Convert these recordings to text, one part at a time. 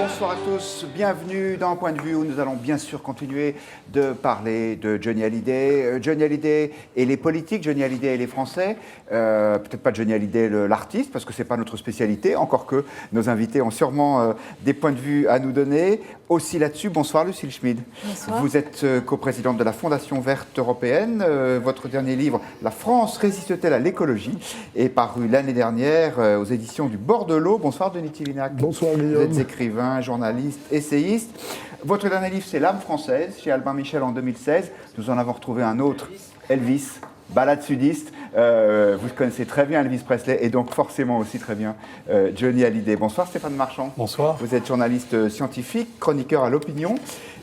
bonsoir à tous, bienvenue dans Point de vue où nous allons bien sûr continuer de parler de Johnny Hallyday. Johnny Hallyday et les politiques, Johnny Hallyday et les Français, peut-être pas Johnny Hallyday l'artiste parce que ce n'est pas notre spécialité, encore que nos invités ont sûrement des points de vue à nous donner. Aussi là-dessus, bonsoir Lucille Schmid. Bonsoir. Vous êtes coprésidente de la Fondation Verte Européenne. Votre dernier livre, La France résiste-t-elle à l'écologie, est paru l'année dernière aux éditions du Bord de l'eau. Bonsoir Denis Tillinac. Bonsoir Guillaume. Vous êtes écrivain, journaliste, essayiste. Votre dernier livre, c'est L'âme française, chez Albin Michel en 2016. Nous en avons retrouvé un autre, Elvis, balade sudiste. Vous connaissez très bien Elvis Presley et donc forcément aussi très bien Johnny Hallyday. Bonsoir Stéphane Marchand. Bonsoir. Vous êtes journaliste scientifique, chroniqueur à l'opinion.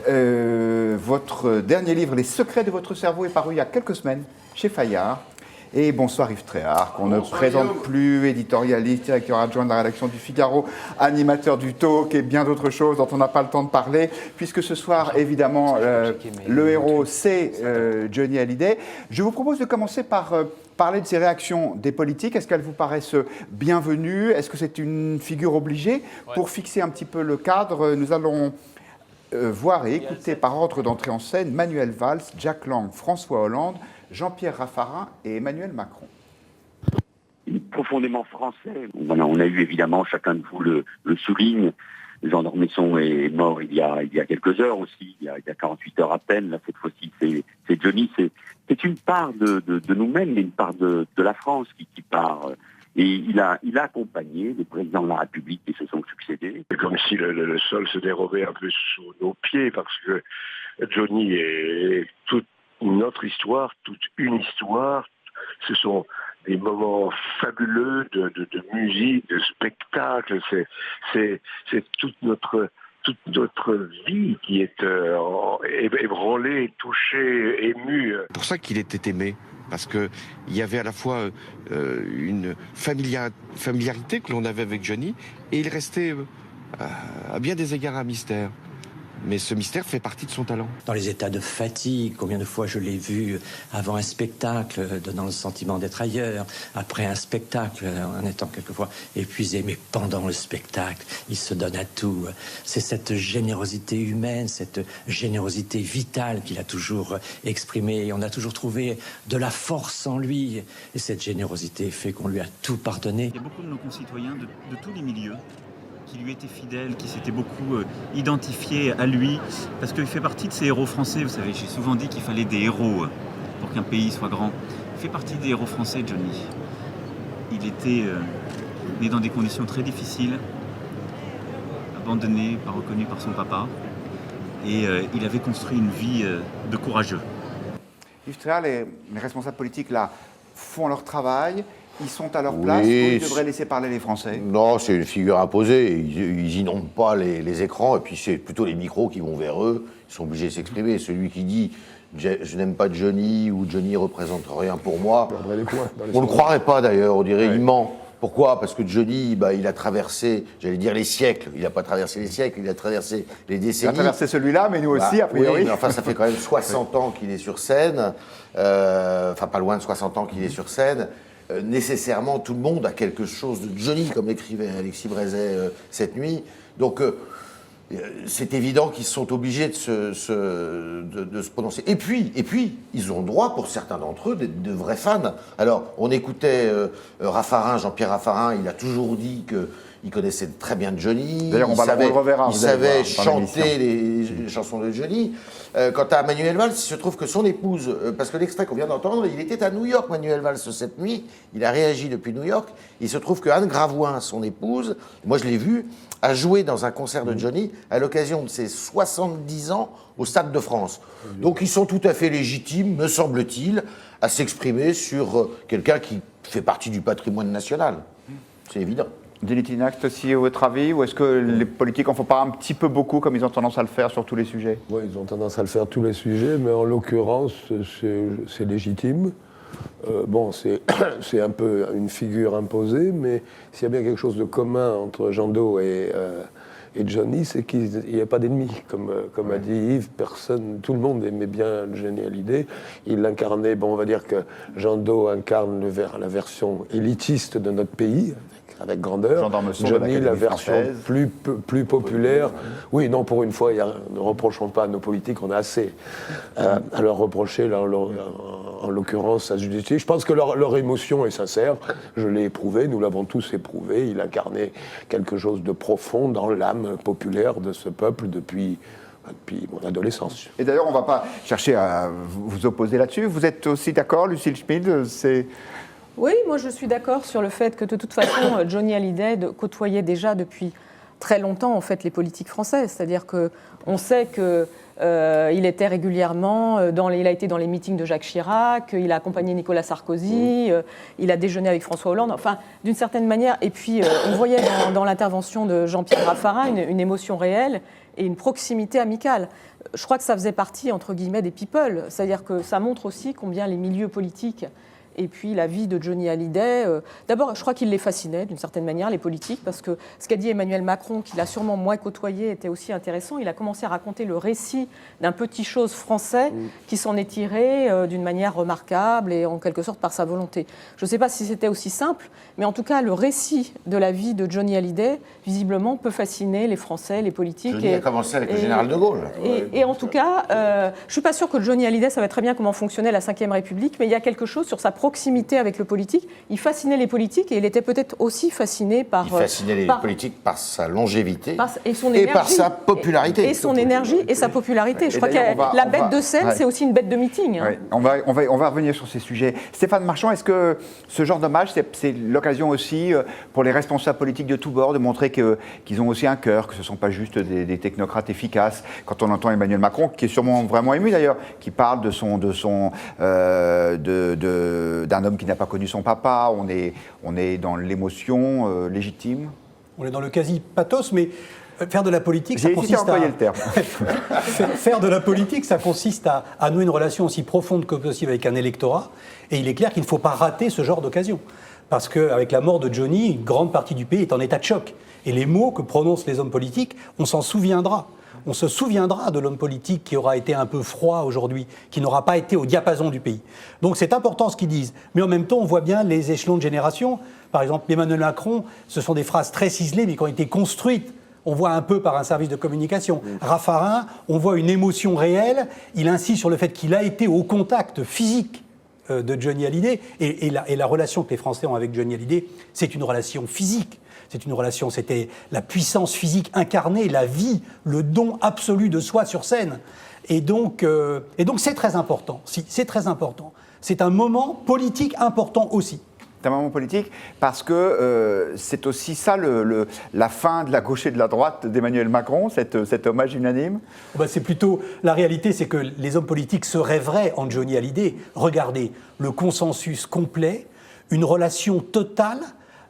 Votre dernier livre, Les secrets de votre cerveau, est paru il y a quelques semaines chez Fayard. Et bonsoir Yves Tréhard, qu'on ne présente plus, éditorialiste, directeur adjoint de la rédaction du Figaro, animateur du Talk et bien d'autres choses dont on n'a pas le temps de parler, puisque ce soir, évidemment, le héros, c'est Johnny Hallyday. Je vous propose de commencer par parler de ces réactions des politiques. Est-ce qu'elles vous paraissent bienvenues? Est-ce que c'est une figure obligée? Pour fixer un petit peu le cadre, nous allons voir et écouter par ordre d'entrée en scène Manuel Valls, Jack Lang, François Hollande, Jean-Pierre Raffarin et Emmanuel Macron. Profondément français. Voilà, on a eu évidemment, chacun de vous le souligne, Jean d'Ormesson est mort il y a quelques heures aussi, il y a 48 heures à peine. Là, cette fois-ci, c'est Johnny. C'est une part de nous-mêmes, mais une part de la France qui part. Et il a accompagné les présidents de la République qui se sont succédés. C'est comme si le sol se dérobait un peu sous nos pieds, parce que Johnny est toute notre histoire, toute une histoire. Ce sont des moments fabuleux de musique, de spectacle. C'est toute notre vie qui est ébranlée, touchée, émue. C'est pour ça qu'il était aimé, parce qu'il y avait à la fois une familiarité que l'on avait avec Johnny, et il restait à bien des égards un mystère. Mais ce mystère fait partie de son talent. Dans les états de fatigue, combien de fois je l'ai vu avant un spectacle, donnant le sentiment d'être ailleurs, après un spectacle, en étant quelquefois épuisé, mais pendant le spectacle, il se donne à tout. C'est cette générosité humaine, cette générosité vitale qu'il a toujours exprimée. Et on a toujours trouvé de la force en lui. Et cette générosité fait qu'on lui a tout pardonné. Il y a beaucoup de nos concitoyens de tous les milieux qui lui étaient fidèles, qui s'étaient beaucoup identifiés à lui, parce qu'il fait partie de ces héros français. Vous savez, j'ai souvent dit qu'il fallait des héros pour qu'un pays soit grand. Il fait partie des héros français, Johnny. Il était né dans des conditions très difficiles, abandonné, pas reconnu par son papa, et il avait construit une vie de courageux. Yves Tréhard, les responsables politiques là font leur travail. Ils sont à leur place, ou ils devraient laisser parler les Français? Non, c'est une figure imposée. Ils inondent pas les écrans, et puis c'est plutôt les micros qui vont vers eux. Ils sont obligés de s'exprimer. Celui qui dit « je n'aime pas Johnny » ou « Johnny représente rien pour moi », on ne le croirait pas d'ailleurs, on dirait il ment. Pourquoi? Parce que Johnny, il a traversé, j'allais dire les siècles. Il n'a pas traversé les siècles, il a traversé les décennies. Il a traversé celui-là, mais nous aussi, a priori. Oui, mais enfin, ça fait quand même 60 ans qu'il est sur scène. Enfin, pas loin de 60 ans qu'il est sur scène. Nécessairement, tout le monde a quelque chose de Johnny, comme l'écrivait Alexis Brézet cette nuit. Donc, c'est évident qu'ils sont obligés de se prononcer. Et puis, ils ont le droit, pour certains d'entre eux, d'être de vrais fans. Alors, on écoutait Raffarin, Jean-Pierre Raffarin, il a toujours dit qu'il connaissait très bien Johnny. D'ailleurs, il savait chanter les chansons de Johnny. Quant à Manuel Valls, il se trouve que son épouse, parce que l'extrait qu'on vient d'entendre, il était à New York, Manuel Valls, cette nuit. Il a réagi depuis New York. Il se trouve que Anne Gravoin, son épouse, moi je l'ai vue, a joué dans un concert de Johnny à l'occasion de ses 70 ans au Stade de France. Donc ils sont tout à fait légitimes, me semble-t-il, à s'exprimer sur quelqu'un qui fait partie du patrimoine national. C'est évident. Denis Tillinac, c'est aussi votre avis, ou est-ce que les politiques en font pas un petit peu beaucoup comme ils ont tendance à le faire sur tous les sujets? Oui, ils ont tendance à le faire tous les sujets, mais en l'occurrence, c'est légitime. C'est un peu une figure imposée, mais s'il y a bien quelque chose de commun entre Jean Do et Johnny, c'est qu'il n'y a pas d'ennemis. Comme a dit Yves, tout le monde aimait bien Johnny Hallyday. Il l'incarnait, on va dire que Jean Do incarne la version élitiste de notre pays, avec grandeur. Gendarme son de Johnny, l'Académie la version française. plus populaire. Oui, non, pour une fois, ne reprochons pas à nos politiques, on a assez à leur reprocher, là, en l'occurrence à Judici. Je pense que leur émotion est sincère. Je l'ai éprouvé, nous l'avons tous éprouvé. Il incarnait quelque chose de profond dans l'âme populaire de ce peuple depuis mon adolescence. Et d'ailleurs, on ne va pas chercher à vous opposer là-dessus. Vous êtes aussi d'accord, Lucille Schmid, Oui, moi je suis d'accord sur le fait que de toute façon, Johnny Hallyday côtoyait déjà depuis très longtemps en fait les politiques françaises. C'est-à-dire qu'on sait qu'il était régulièrement, il a été dans les meetings de Jacques Chirac, il a accompagné Nicolas Sarkozy, il a déjeuné avec François Hollande, enfin d'une certaine manière. Et puis on voyait dans l'intervention de Jean-Pierre Raffarin une émotion réelle et une proximité amicale. Je crois que ça faisait partie, entre guillemets, des people. C'est-à-dire que ça montre aussi combien les milieux politiques et puis la vie de Johnny Hallyday. D'abord, je crois qu'il les fascinait d'une certaine manière, les politiques, parce que ce qu'a dit Emmanuel Macron, qu'il a sûrement moins côtoyé, était aussi intéressant. Il a commencé à raconter le récit d'un petit chose français qui s'en est tiré d'une manière remarquable et en quelque sorte par sa volonté. Je ne sais pas si c'était aussi simple, mais en tout cas, le récit de la vie de Johnny Hallyday, visiblement, peut fasciner les Français, les politiques. Johnny a commencé avec le général de Gaulle. Et en tout cas, je ne suis pas sûre que Johnny Hallyday savait très bien comment fonctionnait la Ve République, mais il y a quelque chose sur sa proximité avec le politique. Il fascinait les politiques et il était peut-être aussi fasciné par... Il fascinait les politiques par sa longévité et son et énergie, par sa popularité. Et son énergie et sa popularité. Je crois que la bête de scène, c'est aussi une bête de meeting. Hein. Ouais. On va revenir sur ces sujets. Stéphane Marchand, est-ce que ce genre d'hommage, c'est l'occasion aussi pour les responsables politiques de tous bords de montrer qu'ils ont aussi un cœur, que ce ne sont pas juste des technocrates efficaces? Quand on entend Emmanuel Macron, qui est sûrement vraiment ému d'ailleurs, qui parle d'un homme qui n'a pas connu son papa, on est dans l'émotion légitime. On est dans le quasi-pathos, mais faire de la politique, ça J'ai hésité à consiste employer le terme. Faire de la politique, ça consiste à nouer une relation aussi profonde que possible avec un électorat, et il est clair qu'il ne faut pas rater ce genre d'occasion. Parce qu'avec la mort de Johnny, une grande partie du pays est en état de choc. Et les mots que prononcent les hommes politiques, on s'en souviendra. On se souviendra de l'homme politique qui aura été un peu froid aujourd'hui, qui n'aura pas été au diapason du pays. Donc c'est important ce qu'ils disent. Mais en même temps, on voit bien les échelons de génération. Par exemple, Emmanuel Macron, ce sont des phrases très ciselées, mais qui ont été construites. On voit un peu par un service de communication. Raffarin, on voit une émotion réelle. Il insiste sur le fait qu'il a été au contact physique de Johnny Hallyday. Et la relation que les Français ont avec Johnny Hallyday, c'est une relation physique. C'est une relation, c'était la puissance physique incarnée, la vie, le don absolu de soi sur scène. Et donc c'est très important. Si, c'est très important. C'est un moment politique important aussi. C'est un moment politique parce que c'est aussi ça la fin de la gauche et de la droite d'Emmanuel Macron, cet hommage unanime. C'est plutôt, la réalité, c'est que les hommes politiques se rêveraient en Johnny Hallyday. Regardez, le consensus complet, une relation totale,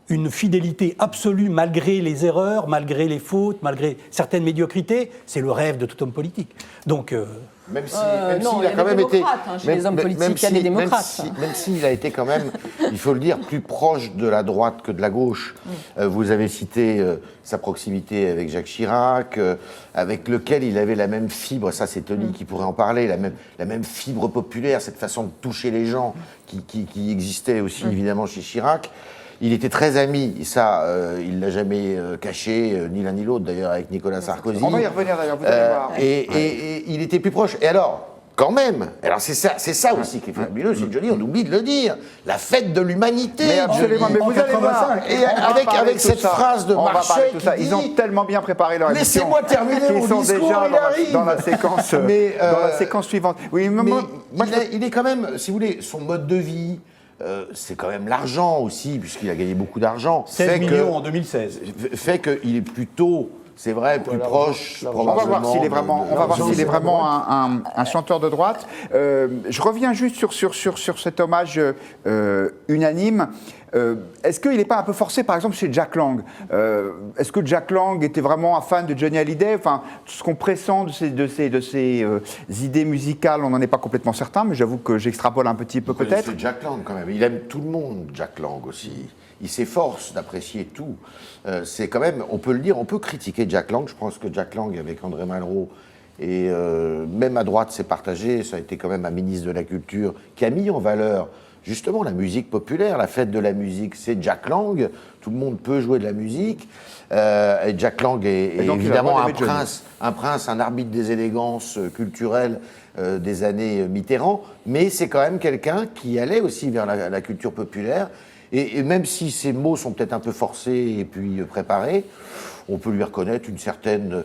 une fidélité absolue malgré les erreurs, malgré les fautes, malgré certaines médiocrités, c'est le rêve de tout homme politique. Donc, même s'il a quand même été, chez les hommes politiques, il y a des démocrates. Même s'il a été quand même, il faut le dire, plus proche de la droite que de la gauche. Vous avez cité sa proximité avec Jacques Chirac, avec lequel il avait la même fibre, ça c'est Tony qui pourrait en parler, la même fibre populaire, cette façon de toucher les gens qui existait aussi évidemment chez Chirac. Il était très ami, et ça, il ne l'a jamais caché, ni l'un ni l'autre d'ailleurs, avec Nicolas Sarkozy. On va y revenir d'ailleurs, vous allez voir. Et il était plus proche. Et alors, quand même, alors c'est ça aussi qui est fabuleux, c'est Johnny, on oublie de le dire, la fête de l'humanité. Mais absolument, mais vous allez voir. Et avec cette phrase de Marchais qui dit... Ils ont tellement bien préparé leur émission. Laissez-moi terminer mon discours, il arrive. Dans la séquence suivante. Oui, mais il est quand même, si vous voulez, son mode de vie... c'est quand même l'argent aussi, puisqu'il a gagné beaucoup d'argent. 16 millions en 2016. Fait qu'il est plutôt, c'est vrai, plus proche. On va voir s'il est vraiment un chanteur de droite. Je reviens juste sur cet hommage unanime. Est-ce qu'il n'est pas un peu forcé, par exemple, chez Jack Lang? Est-ce que Jack Lang était vraiment un fan de Johnny Hallyday? Enfin, ce qu'on pressent de ces idées musicales, on n'en est pas complètement certain, mais j'avoue que j'extrapole un petit peu peut-être. C'est Jack Lang quand même. Il aime tout le monde, Jack Lang aussi. Il s'efforce d'apprécier tout. C'est quand même, on peut le dire, on peut critiquer Jack Lang. Je pense que Jack Lang, avec André Malraux, et même à droite, c'est partagé. Ça a été quand même un ministre de la Culture qui a mis en valeur justement la musique populaire. La fête de la musique, c'est Jack Lang. Tout le monde peut jouer de la musique. Et Jack Lang est évidemment un prince, un arbitre des élégances culturelles des années Mitterrand. Mais c'est quand même quelqu'un qui allait aussi vers la culture populaire. Et même si ces mots sont peut-être un peu forcés et puis préparés, on peut lui reconnaître une certaine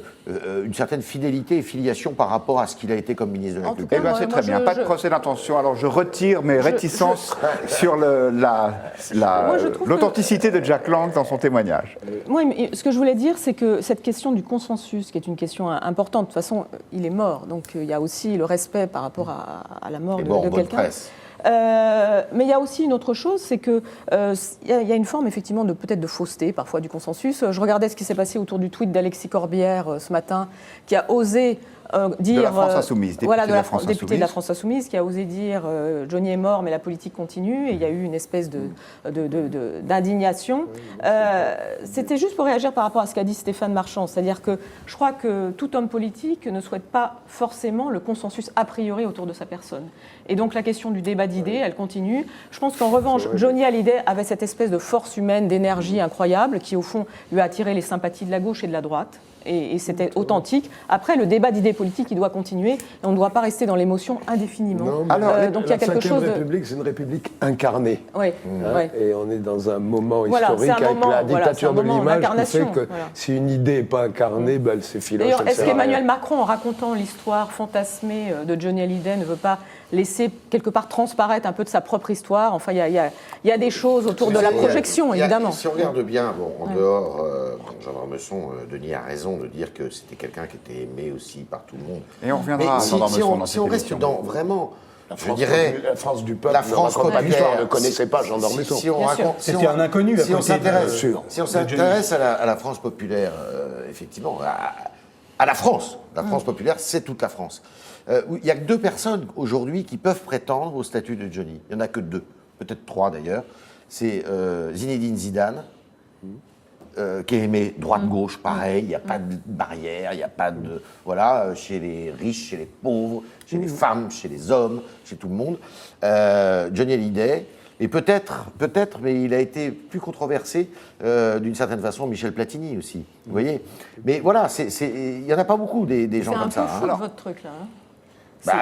fidélité et filiation par rapport à ce qu'il a été comme ministre de la Culture. Eh bien, c'est très bien. Pas de procès d'intention. Alors, je retire mes réticences sur l'authenticité de Jack Lang dans son témoignage. Moi, ce que je voulais dire, c'est que cette question du consensus, qui est une question importante, de toute façon, il est mort. Donc, il y a aussi le respect par rapport à la mort de quelqu'un. Mais il y a aussi une autre chose, c'est qu'il y a une forme effectivement peut-être de fausseté, parfois du consensus. Je regardais ce qui s'est passé autour du tweet d'Alexis Corbière ce matin, qui a osé dire... De la France Insoumise, député de la France Insoumise, qui a osé dire Johnny est mort, mais la politique continue, et il y a eu une espèce d'indignation. C'était juste pour réagir par rapport à ce qu'a dit Stéphane Marchand, c'est-à-dire que je crois que tout homme politique ne souhaite pas forcément le consensus a priori autour de sa personne. Et donc la question du débat d'idées, elle continue. Je pense qu'en revanche, Johnny Hallyday avait cette espèce de force humaine, d'énergie incroyable, qui au fond lui a attiré les sympathies de la gauche et de la droite. Et c'était authentique. Après, le débat d'idées politiques, il doit continuer. Et on ne doit pas rester dans l'émotion indéfiniment. Non, donc il y a quelque chose de... La République, c'est une république incarnée. Oui. Et on est dans un moment historique avec la dictature de l'image qui fait que si une idée n'est pas incarnée, elle s'effiloche. D'ailleurs, est-ce qu'Emmanuel Macron, en racontant l'histoire fantasmée de Johnny Hallyday, ne veut pas laisser quelque part transparaître un peu de sa propre histoire? Enfin, il y a des choses autour de la projection, évidemment. Si on regarde bien, en dehors, Jean d'Ormesson, Denis a raison de dire que c'était quelqu'un qui était aimé aussi par tout le monde. Et on reviendra à Jean d'Ormesson. Si on reste dans vraiment... La France du peuple, la France populaire, ne connaissait pas Jean d'Ormesson. C'était un inconnu. Si on s'intéresse à la France populaire, effectivement, à la France populaire, c'est toute la France. Il n'y a que 2 personnes aujourd'hui qui peuvent prétendre au statut de Johnny. Il n'y en a que 2, peut-être 3 d'ailleurs. C'est Zinedine Zidane, qui est aimé droite-gauche, pareil, il n'y a pas de barrière, il n'y a pas de... Voilà, chez les riches, chez les pauvres, chez les femmes, chez les hommes, chez tout le monde. Johnny Hallyday, et peut-être, mais il a été plus controversé d'une certaine façon, Michel Platini aussi, vous voyez. Mais voilà, il n'y en a pas beaucoup des gens comme ça. C'est un peu votre truc, là.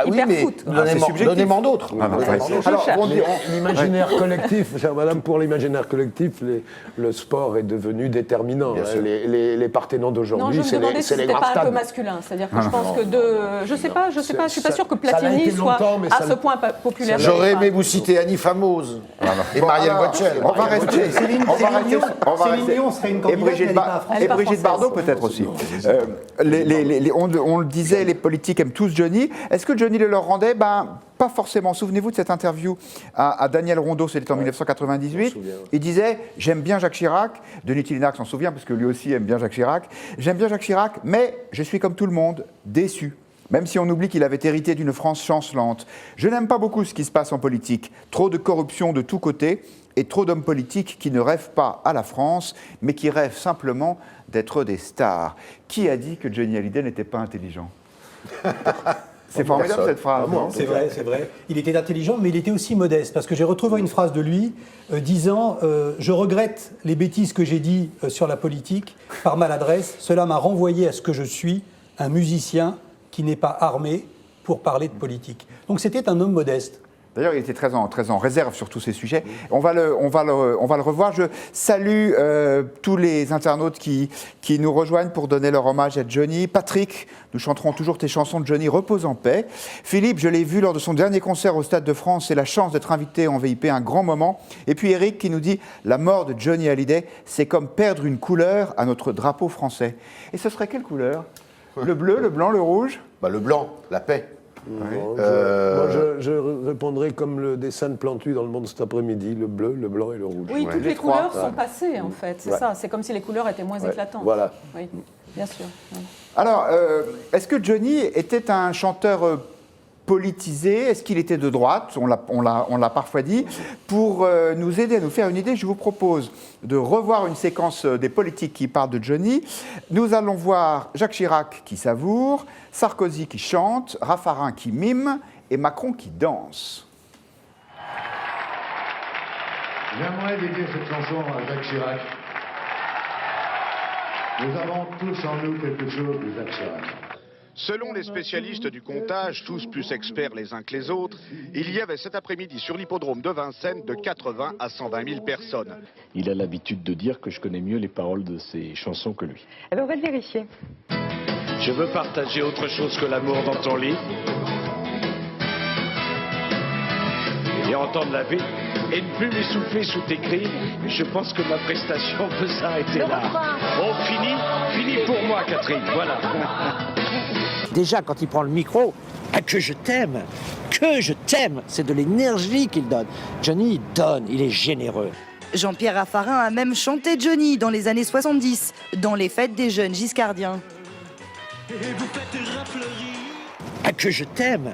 Oui, mais donnez-moi d'autres. Alors, l'imaginaire collectif, chère madame, pour l'imaginaire collectif, le sport est devenu déterminant. Les Parthénons d'aujourd'hui, c'est les grands stades. C'était pas un peu masculin, c'est-à-dire que je pense que je sais pas, je suis pas sûr que Platini soit à ce point populaire. J'aurais aimé vous citer Annie Famose et Marielle Boitchel. On va rester. Céline Dion serait une candidate. Et Brigitte Bardot peut-être aussi. On le disait, les politiques aiment tous Johnny. Est-ce que Johnny le leur rendait? Pas forcément. Souvenez-vous de cette interview à Daniel Rondeau, c'était en 1998. Il disait « J'aime bien Jacques Chirac ». Denis Tillinac s'en souvient, parce que lui aussi aime bien Jacques Chirac. « J'aime bien Jacques Chirac, mais je suis comme tout le monde, déçu. Même si on oublie qu'il avait hérité d'une France chancelante. Je n'aime pas beaucoup ce qui se passe en politique. Trop de corruption de tous côtés et trop d'hommes politiques qui ne rêvent pas à la France, mais qui rêvent simplement d'être des stars. » Qui a dit que Johnny Hallyday n'était pas intelligent? C'est formidable cette phrase. C'est vrai. Il était intelligent, mais il était aussi modeste. Parce que j'ai retrouvé une phrase de lui disant « Je regrette les bêtises que j'ai dites sur la politique par maladresse. Cela m'a renvoyé à ce que je suis, un musicien qui n'est pas armé pour parler de politique. » Donc c'était un homme modeste. D'ailleurs, il était très en réserve sur tous ces sujets. On va le revoir. Je salue tous les internautes qui nous rejoignent pour donner leur hommage à Johnny. Patrick, nous chanterons toujours tes chansons de Johnny, repose en paix. Philippe, je l'ai vu lors de son dernier concert au Stade de France, c'est la chance d'être invité en VIP, un grand moment. Et puis Eric qui nous dit, la mort de Johnny Hallyday, c'est comme perdre une couleur à notre drapeau français. Et ce serait quelle couleur? Le bleu, le blanc, le rouge? Le blanc, la paix. Moi, je répondrai comme le dessin de Plantu dans Le Monde cet après-midi, le bleu, le blanc et le rouge. Oui, toutes les couleurs sont passées, en fait, c'est ça. C'est comme si les couleurs étaient moins éclatantes. Voilà. Oui, bien sûr. Alors, est-ce que Johnny était un chanteur politisé? Est-ce qu'il était de droite? On l'a parfois dit. Pour nous aider à nous faire une idée, je vous propose de revoir une séquence des politiques qui parlent de Johnny. Nous allons voir Jacques Chirac qui savoure, Sarkozy qui chante, Raffarin qui mime et Macron qui danse. J'aimerais dédier cette chanson à Jacques Chirac. Nous avons tous en nous quelque chose de Jacques Chirac. Selon les spécialistes du comptage, tous plus experts les uns que les autres, il y avait cet après-midi sur l'hippodrome de Vincennes de 80 à 120 000 personnes. Il a l'habitude de dire que je connais mieux les paroles de ses chansons que lui. Eh bien, on va le vérifier. Je veux partager autre chose que l'amour dans ton lit. Et entendre la vie. Et ne plus m'essouffler sous tes cris. Je pense que ma prestation peut s'arrêter là. Oh, fini pour moi, Catherine, voilà. Déjà, quand il prend le micro, que je t'aime, c'est de l'énergie qu'il donne. Johnny, il donne, il est généreux. Jean-Pierre Raffarin a même chanté Johnny dans les années 70, dans les fêtes des jeunes giscardiens. Que je t'aime.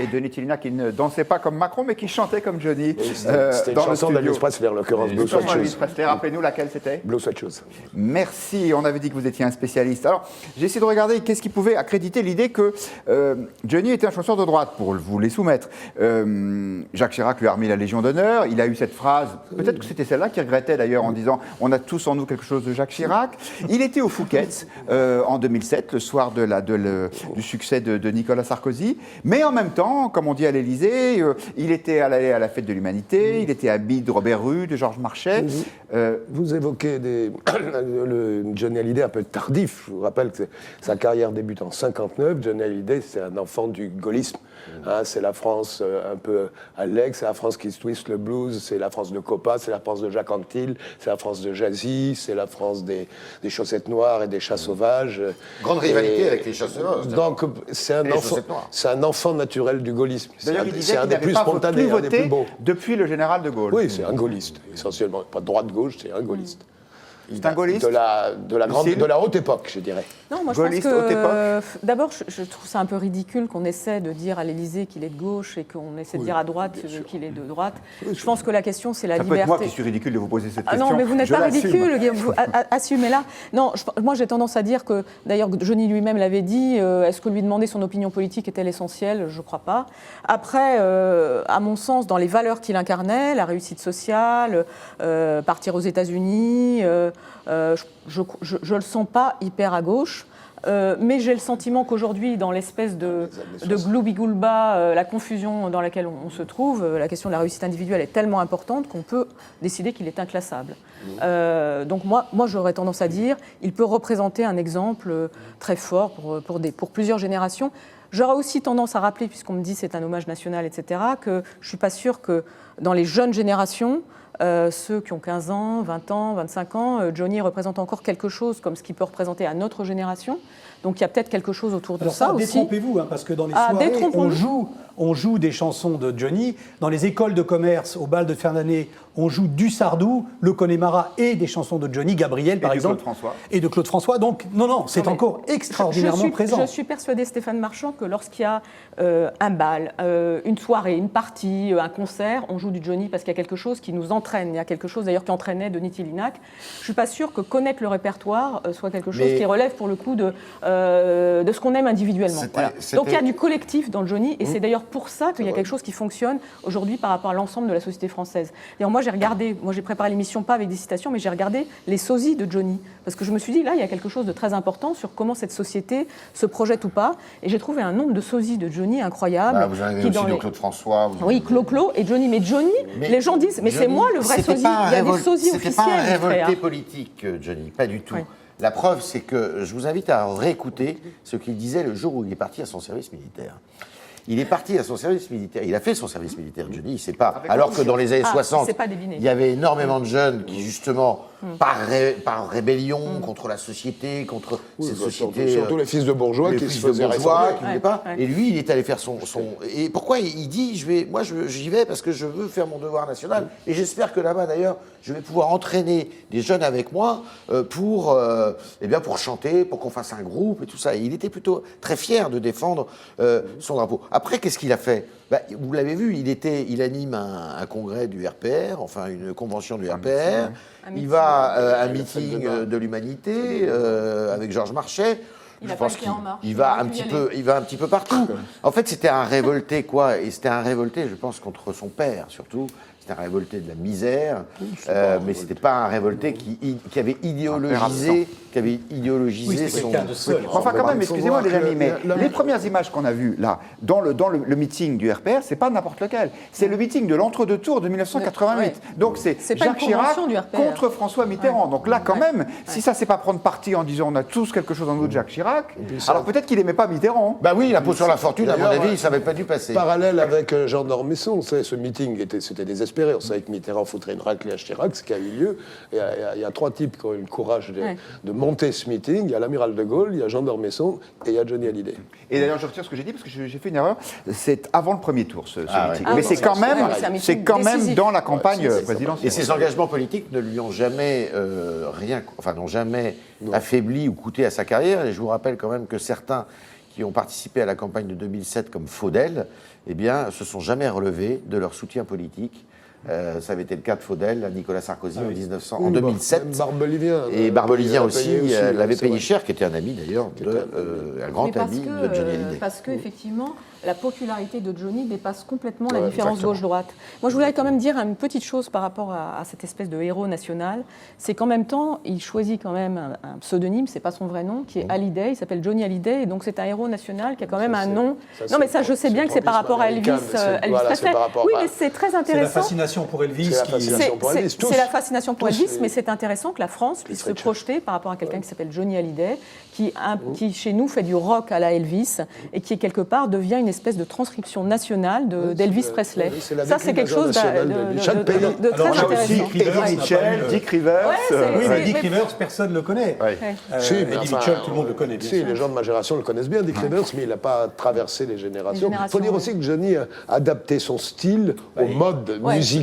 Et Denis Tillina qui ne dansait pas comme Macron, mais qui chantait comme Johnny. C'était une chanson d'Elvis Presley, en l'occurrence, Blue Sweat Shoes. Rappelez-nous laquelle c'était. Blue Sweat Shoes. Merci, on avait dit que vous étiez un spécialiste. Alors, j'ai essayé de regarder qu'est-ce qui pouvait accréditer l'idée que Johnny était un chanteur de droite, pour vous les soumettre. Jacques Chirac lui a remis la Légion d'honneur, il a eu cette phrase, peut-être que c'était celle-là qu'il regrettait d'ailleurs, en disant « On a tous en nous quelque chose de Jacques Chirac ». Il était au Fouquet's en 2007, le soir du succès de Nicolas Sarkozy, mais en même temps, comme on dit à l'Élysée, il était allé à la fête de l'humanité, il était ami de Robert Rue, de Georges Marchais. Vous évoquez le Johnny Hallyday un peu tardif. Je vous rappelle que sa carrière débute en 59. Johnny Hallyday, c'est un enfant du gaullisme. C'est la France un peu à l'aigle, c'est la France qui twist le blues, c'est la France de Coppa, c'est la France de Jacques Anquetil, c'est la France de Jazzy, c'est la France des chaussettes noires et des chats sauvages. Grande rivalité avec les chats sauvages. Donc c'est un enfant naturel du gaullisme. D'ailleurs, il disait qu'il n'avait pas plus voté depuis le général de Gaulle. Oui, c'est un gaulliste, essentiellement. Pas droite-gauche, c'est un gaulliste. C'est un gaulliste de la haute époque, je dirais. Non, moi je pense que d'abord, je trouve ça un peu ridicule qu'on essaie de dire à l'Élysée qu'il est de gauche et qu'on essaie de dire à droite qu'il est de droite. Je pense que la question, c'est la liberté. Ça peut être moi qui suis ridicule de vous poser cette question. Non, mais vous n'êtes pas ridicule, assumez-la. Non, moi j'ai tendance à dire que, d'ailleurs, Johnny lui-même l'avait dit, est-ce que lui demander son opinion politique était l'essentiel? Je ne crois pas. Après, à mon sens, dans les valeurs qu'il incarnait, la réussite sociale, partir aux États-Unis, je le sens pas hyper à gauche, mais j'ai le sentiment qu'aujourd'hui, dans l'espèce de gloubi-goulba, la confusion dans laquelle on se trouve, la question de la réussite individuelle est tellement importante qu'on peut décider qu'il est inclassable. Donc moi j'aurais tendance à dire, il peut représenter un exemple très fort pour plusieurs générations. J'aurais aussi tendance à rappeler, puisqu'on me dit c'est un hommage national, etc., que je ne suis pas sûre que dans les jeunes générations, ceux qui ont 15 ans, 20 ans, 25 ans, Johnny représente encore quelque chose comme ce qu'il peut représenter à notre génération. Donc il y a peut-être quelque chose autour de ça aussi. Détrompez-vous, parce que dans les soirées, on joue des chansons de Johnny. Dans les écoles de commerce, au bal de fin d'année, on joue du Sardou, le Connemara et des chansons de Johnny, Gabriel par exemple. Et de Claude François. Donc non, c'est encore extraordinairement présent. Je suis persuadée, Stéphane Marchand, que lorsqu'il y a un bal, une soirée, une partie, un concert, on joue du Johnny parce qu'il y a quelque chose qui nous entraîne. Il y a quelque chose d'ailleurs qui entraînait Denis Tillinac. Je ne suis pas sûre que connaître le répertoire soit quelque chose qui relève pour le coup de ce qu'on aime individuellement. Voilà. Donc il y a du collectif dans le Johnny et c'est d'ailleurs pour ça qu'il y a quelque chose qui fonctionne aujourd'hui par rapport à l'ensemble de la société française. D'ailleurs, moi j'ai préparé l'émission pas avec des citations, mais j'ai regardé les sosies de Johnny parce que je me suis dit là il y a quelque chose de très important sur comment cette société se projette ou pas et j'ai trouvé un nombre de sosies de Johnny incroyable. Vous en avez aussi de Claude François. Oui, Clo et Johnny, mais Johnny, les gens disent mais c'est moi le vrai sosie. Il y a des sosies officiels. C'était pas un révolté politique, Johnny, pas du tout. Oui. La preuve, c'est que je vous invite à réécouter ce qu'il disait le jour où il est parti à son service militaire. Il est parti à son service militaire. Il a fait son service militaire, Johnny. Il sait pas. Alors que dans les années 60, il y avait énormément de jeunes qui, justement, par rébellion contre la société, contre cette société. Surtout les fils de bourgeois qui se faisaient réformer. Qui voulaient pas. Et lui, il est allé faire son. Et pourquoi il dit j'y vais parce que je veux faire mon devoir national. Et j'espère que là-bas, d'ailleurs, je vais pouvoir entraîner des jeunes avec moi pour chanter, pour qu'on fasse un groupe et tout ça. Et il était plutôt très fier de défendre son drapeau. Après, qu'est-ce qu'il a fait ? Vous l'avez vu, il anime un congrès du RPR, enfin une convention du RPR. Il va à un meeting de l'Humanité avec Georges Marchais. Je pense qu'il va un petit peu partout. En fait, c'était un révolté, quoi. Et c'était un révolté, je pense, contre son père, surtout. C'était un révolté de la misère, mais c'était pas un révolté qui avait idéologisé, son... Enfin, quand même, excusez-moi les amis, mais les premières images qu'on a vues là, dans le meeting du RPR, c'est pas n'importe lequel. C'est le meeting de l'entre-deux tours de 1988. Donc c'est Jacques Chirac contre François Mitterrand. Donc là, quand même, si ça c'est pas prendre parti en disant on a tous quelque chose en nous de Jacques Chirac, alors peut-être qu'il aimait pas Mitterrand. Bah oui, l'impôt sur la fortune, à mon avis, ça n'avait pas dû passer. Parallèle avec Jean d'Ormesson, ce meeting c'était désespéré. On savait que Mitterrand foutrait une raclée à Chirac, ce qui a eu lieu. Il y a trois types qui ont eu le courage de monter ce meeting. Il y a l'amiral de Gaulle, il y a Jean d'Ormesson et il y a Johnny Hallyday. Et d'ailleurs, je retire ce que j'ai dit parce que j'ai fait une erreur. C'est avant le premier tour, ce meeting. Mais c'est quand même dans la campagne présidentielle. Et ses engagements politiques ne lui ont jamais n'ont jamais affaibli ou coûté à sa carrière. Et je vous rappelle quand même que certains qui ont participé à la campagne de 2007 comme Faudel, se sont jamais relevés de leur soutien politique. Ça avait été le cas de Faudel à Nicolas Sarkozy en 2007. Barbelivien. Et Barbelivien aussi l'avait payé cher, qui était un ami d'ailleurs, un grand ami de Johnny Hallyday. Parce qu'effectivement, la popularité de Johnny dépasse complètement la différence gauche-droite. Moi, je voudrais quand même dire une petite chose par rapport à cette espèce de héros national. C'est qu'en même temps, il choisit quand même un pseudonyme, c'est pas son vrai nom, qui est Hallyday, il s'appelle Johnny Hallyday, et donc c'est un héros national qui a quand même un nom. Non, mais ça, je sais bien que c'est par rapport à Elvis Presley. Oui, mais c'est très intéressant. C'est la fascination pour Elvis. C'est la fascination pour Elvis, mais c'est intéressant que la France puisse se projeter par rapport à quelqu'un qui s'appelle Johnny Hallyday, qui chez nous fait du rock à la Elvis, et qui quelque part devient une espèce de transcription nationale d'Elvis Presley. Ça, c'est quelque chose de très intéressant. On a aussi Eddie Mitchell, Dick Rivers. Oui, mais Dick Rivers, personne ne le connaît. Eddie Mitchell, tout le monde le connaît. Si, les gens de ma génération le connaissent bien, Dick Rivers, mais il n'a pas traversé les générations. Il faut dire aussi que Johnny a adapté son style au mode musical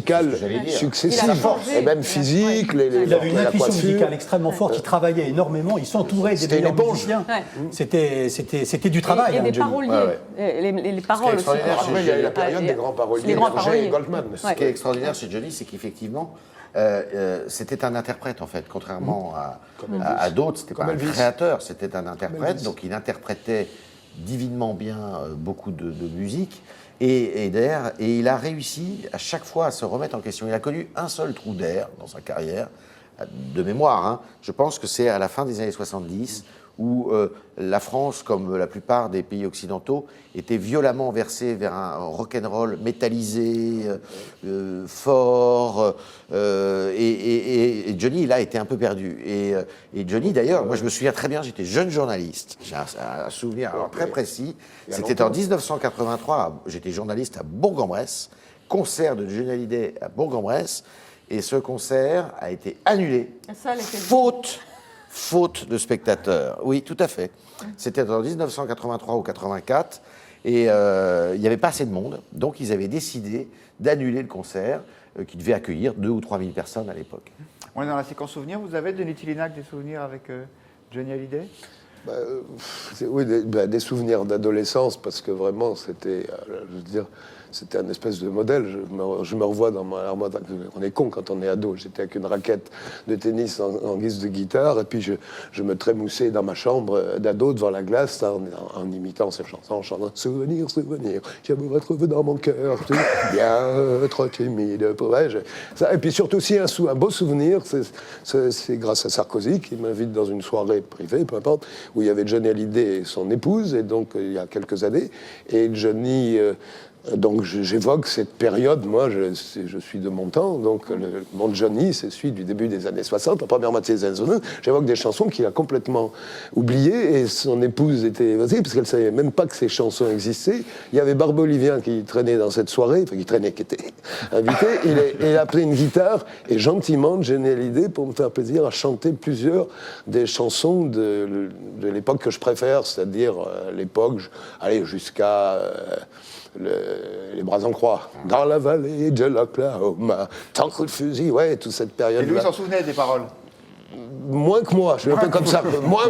successif, et même physique. Il avait une intuition musicale extrêmement forte, il travaillait énormément, il s'entourait des meilleurs musiciens. C'était du travail. Il y a des paroliers. Les paroles aussi. Il y a eu la période des grands paroliers, Roger et Goldman. Ce qui est extraordinaire chez Johnny, c'est qu'effectivement, c'était un interprète en fait, contrairement à d'autres. C'était pas un créateur, c'était un interprète. Donc il interprétait divinement bien beaucoup de musique. Et il a réussi à chaque fois à se remettre en question. Il a connu un seul trou d'air dans sa carrière, de mémoire. Je pense que c'est à la fin des années 70 où la France, comme la plupart des pays occidentaux, était violemment versée vers un rock'n'roll métallisé, fort, et Johnny, là, était un peu perdu. Et Johnny, d'ailleurs, moi je me souviens très bien, j'étais jeune journaliste, j'ai un souvenir très précis, c'était en 1983, j'étais journaliste à Bourg-en-Bresse, concert de Johnny Hallyday à Bourg-en-Bresse, et ce concert a été annulé, faute de spectateurs. Oui, tout à fait. C'était en 1983 ou 84, et il n'y avait pas assez de monde, donc ils avaient décidé d'annuler le concert, qui devait accueillir 2 ou 3 000 personnes à l'époque. On est dans la séquence souvenirs. Vous avez, Denis Tillinac, des souvenirs avec Johnny Hallyday ? Oui, des souvenirs d'adolescence, parce que vraiment, c'était, je veux dire, c'était un espèce de modèle. Je me revois dans ma... Alors moi, on est con quand on est ado. J'étais avec une raquette de tennis en guise de guitare, et puis je me trémoussais dans ma chambre d'ado devant la glace en imitant ces chansons, en chantant « Souvenir, souvenir, je me retrouve dans mon cœur, bien trop timide. » Et puis surtout aussi un beau souvenir, c'est grâce à Sarkozy qui m'invite dans une soirée privée, peu importe, où il y avait Johnny Hallyday et son épouse, et donc il y a quelques années, et Johnny Donc j'évoque cette période, moi je suis de mon temps, donc mon Johnny c'est celui du début des années 60, la première moitié des années 60, j'évoque des chansons qu'il a complètement oubliées et son épouse était évasée parce qu'elle ne savait même pas que ces chansons existaient. Il y avait Barbe Olivien qui traînait dans cette soirée, qui était invité, il a pris une guitare et gentiment Johnny Hallyday, pour me faire plaisir, a chanté plusieurs des chansons de l'époque que je préfère, c'est-à-dire l'époque, allez jusqu'à... les bras en croix. Dans la vallée de l'Oklahoma, tant que le fusil, ouais, toute cette période. Et lui, il s'en souvenait des paroles. Moins que moi, je suis un peu comme ça.